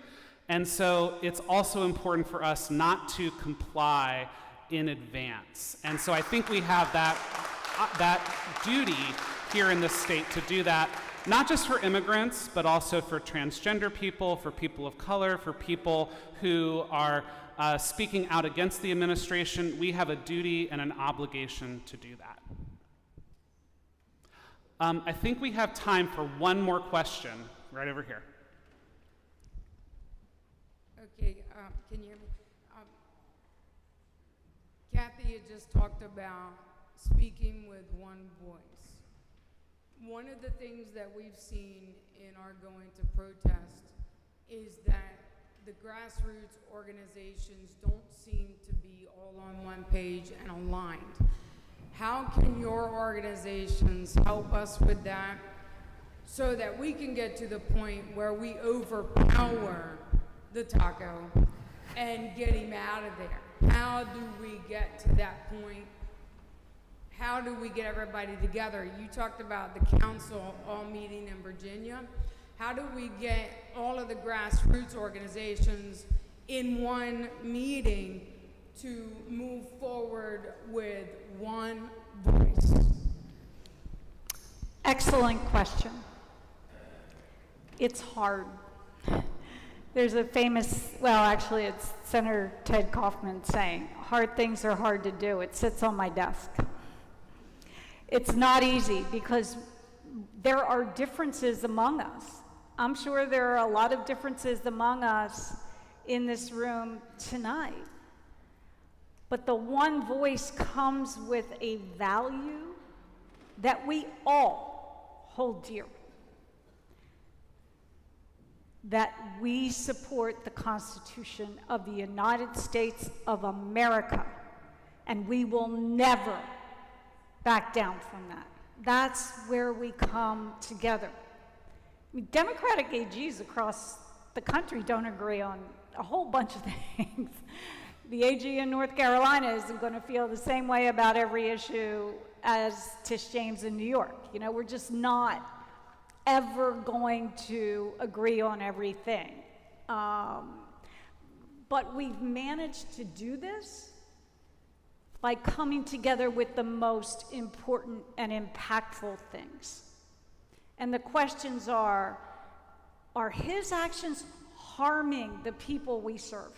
And so it's also important for us not to comply in advance. And so I think we have that duty here in this state to do that, not just for immigrants, but also for transgender people, for people of color, for people who are speaking out against the administration. We have a duty and an obligation to do that. I think we have time for one more question, right over here. Okay, can you hear me? Kathy had just talked about speaking with one voice. One of the things that we've seen in our going to protest is that the grassroots organizations don't seem to be all on one page and aligned. How can your organizations help us with that so that we can get to the point where we overpower the Taco and get him out of there? How do we get to that point? How do we get everybody together? You talked about the council all meeting in Virginia. How do we get all of the grassroots organizations in one meeting to move forward with one voice? Excellent question. It's hard. There's a famous, well, actually it's Senator Ted Kaufman saying, hard things are hard to do. It sits on my desk. It's not easy because there are differences among us. I'm sure there are a lot of differences among us in this room tonight. But the one voice comes with a value that we all hold dear. That we support the Constitution of the United States of America, and we will never back down from that. That's where we come together. I mean, Democratic AGs across the country don't agree on a whole bunch of things. The AG in North Carolina isn't going to feel the same way about every issue as Tish James in New York. You know, we're just not ever going to agree on everything. But we've managed to do this by coming together with the most important and impactful things. And the questions are his actions harming the people we serve?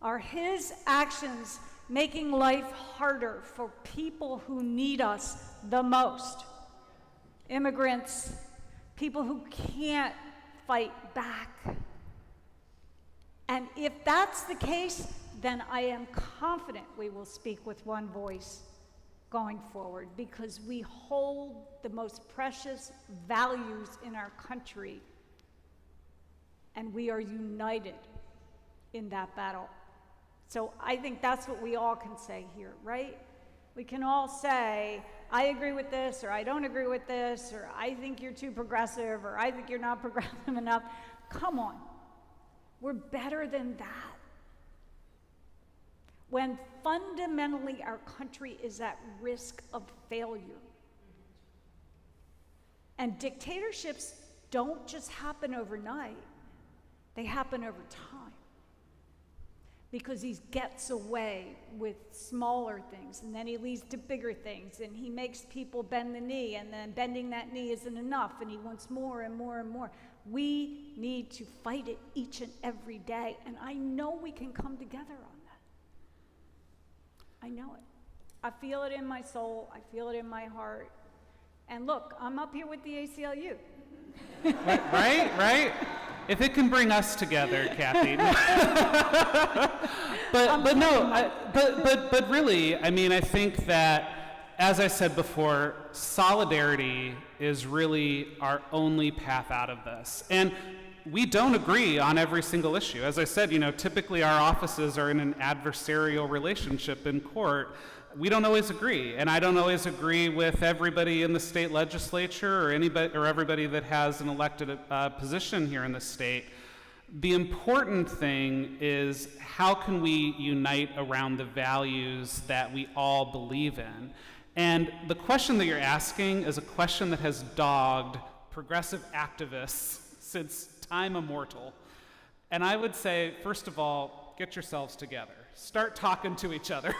Are his actions making life harder for people who need us the most? Immigrants, people who can't fight back. And if that's the case, then I am confident we will speak with one voice going forward, because we hold the most precious values in our country, and we are united in that battle. So I think that's what we all can say here, right? We can all say, I agree with this, or I don't agree with this, or I think you're too progressive, or I think you're not progressive enough. Come on. We're better than that. When fundamentally our country is at risk of failure. And dictatorships don't just happen overnight, they happen over time. Because he gets away with smaller things, and then he leads to bigger things, and he makes people bend the knee, and then bending that knee isn't enough, and he wants more and more and more. We need to fight it each and every day, and I know we can come together on that. I know it. I feel it in my soul, I feel it in my heart. And look, I'm up here with the ACLU. Right? If it can bring us together, Kathy. but really, I mean, I think that, as I said before, solidarity is really our only path out of this. And we don't agree on every single issue. As I said, typically our offices are in an adversarial relationship in court. We don't always agree, and I don't always agree with everybody in the state legislature or anybody or everybody that has an elected position here in the state. The important thing is, how can we unite around the values that we all believe in? And the question that you're asking is a question that has dogged progressive activists since time immortal. And I would say, first of all, get yourselves together. Start talking to each other.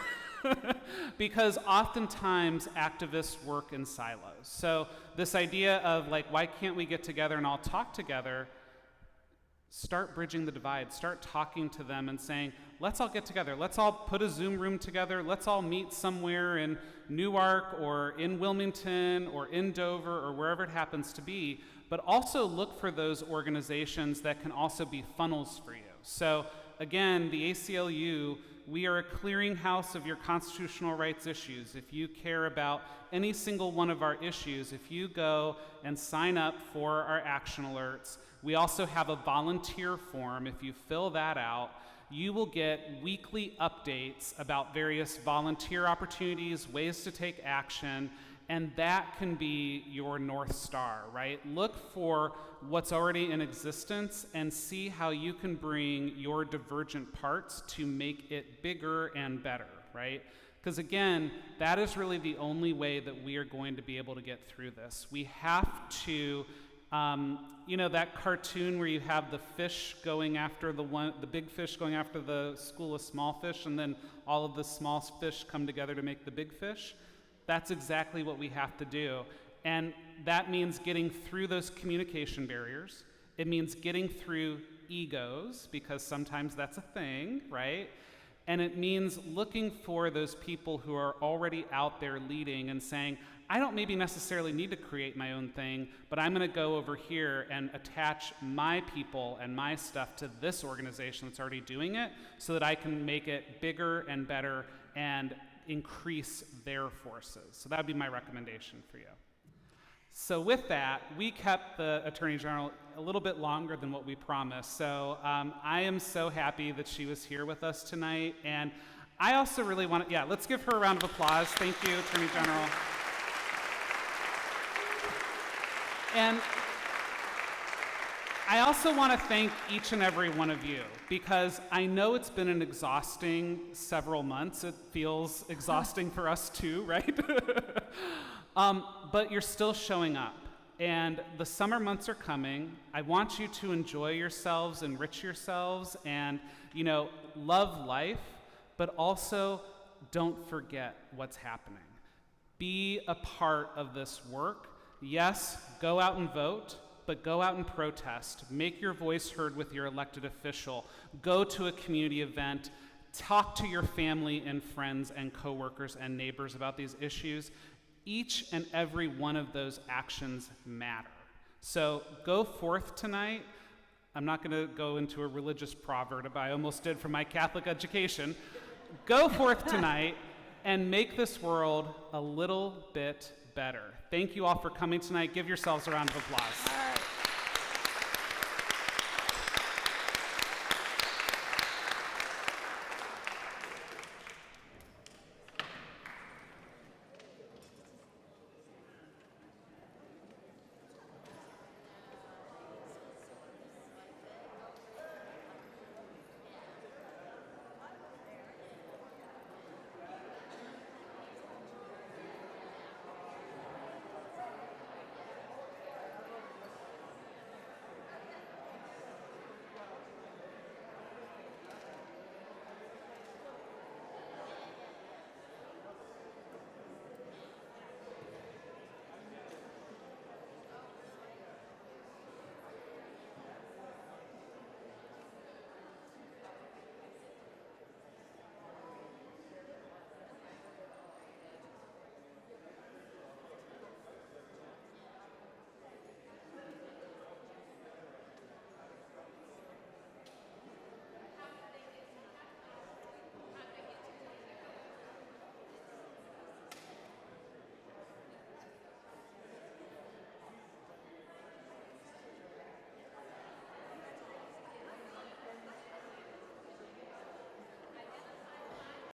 Because oftentimes activists work in silos. So this idea of why can't we get together and all talk together? Start bridging the divide. Start talking to them and saying, let's all get together. Let's all put a Zoom room together. Let's all meet somewhere in Newark or in Wilmington or in Dover or wherever it happens to be. But also look for those organizations that can also be funnels for you. So again, the ACLU, we are a clearinghouse of your constitutional rights issues. If you care about any single one of our issues, if you go and sign up for our action alerts, we also have a volunteer form. If you fill that out, you will get weekly updates about various volunteer opportunities, ways to take action, and that can be your North Star, right? Look for what's already in existence and see how you can bring your divergent parts to make it bigger and better, right? Because again, that is really the only way that we are going to be able to get through this. We have to, that cartoon where you have the fish going after the big fish going after the school of small fish, and then all of the small fish come together to make the big fish. That's exactly what we have to do. And that means getting through those communication barriers. It means getting through egos, because sometimes that's a thing, right? And it means looking for those people who are already out there leading and saying, I don't maybe necessarily need to create my own thing, but I'm going to go over here and attach my people and my stuff to this organization that's already doing it so that I can make it bigger and better and increase their forces. So that would be my recommendation for you. So with that, we kept the Attorney General a little bit longer than what we promised. So I am so happy that she was here with us tonight. And I also really want to, let's give her a round of applause. Thank you, Attorney General. And I also want to thank each and every one of you, because I know it's been an exhausting several months. It feels exhausting for us too, right? But you're still showing up. And the summer months are coming. I want you to enjoy yourselves, enrich yourselves, and, love life, but also don't forget what's happening. Be a part of this work. Yes, go out and vote, but go out and protest. Make your voice heard with your elected official. Go to a community event. Talk to your family and friends and coworkers and neighbors about these issues. Each and every one of those actions matter. So go forth tonight. I'm not going to go into a religious proverb, I almost did for my Catholic education. Go forth tonight and make this world a little bit better. Thank you all for coming tonight. Give yourselves a round of applause.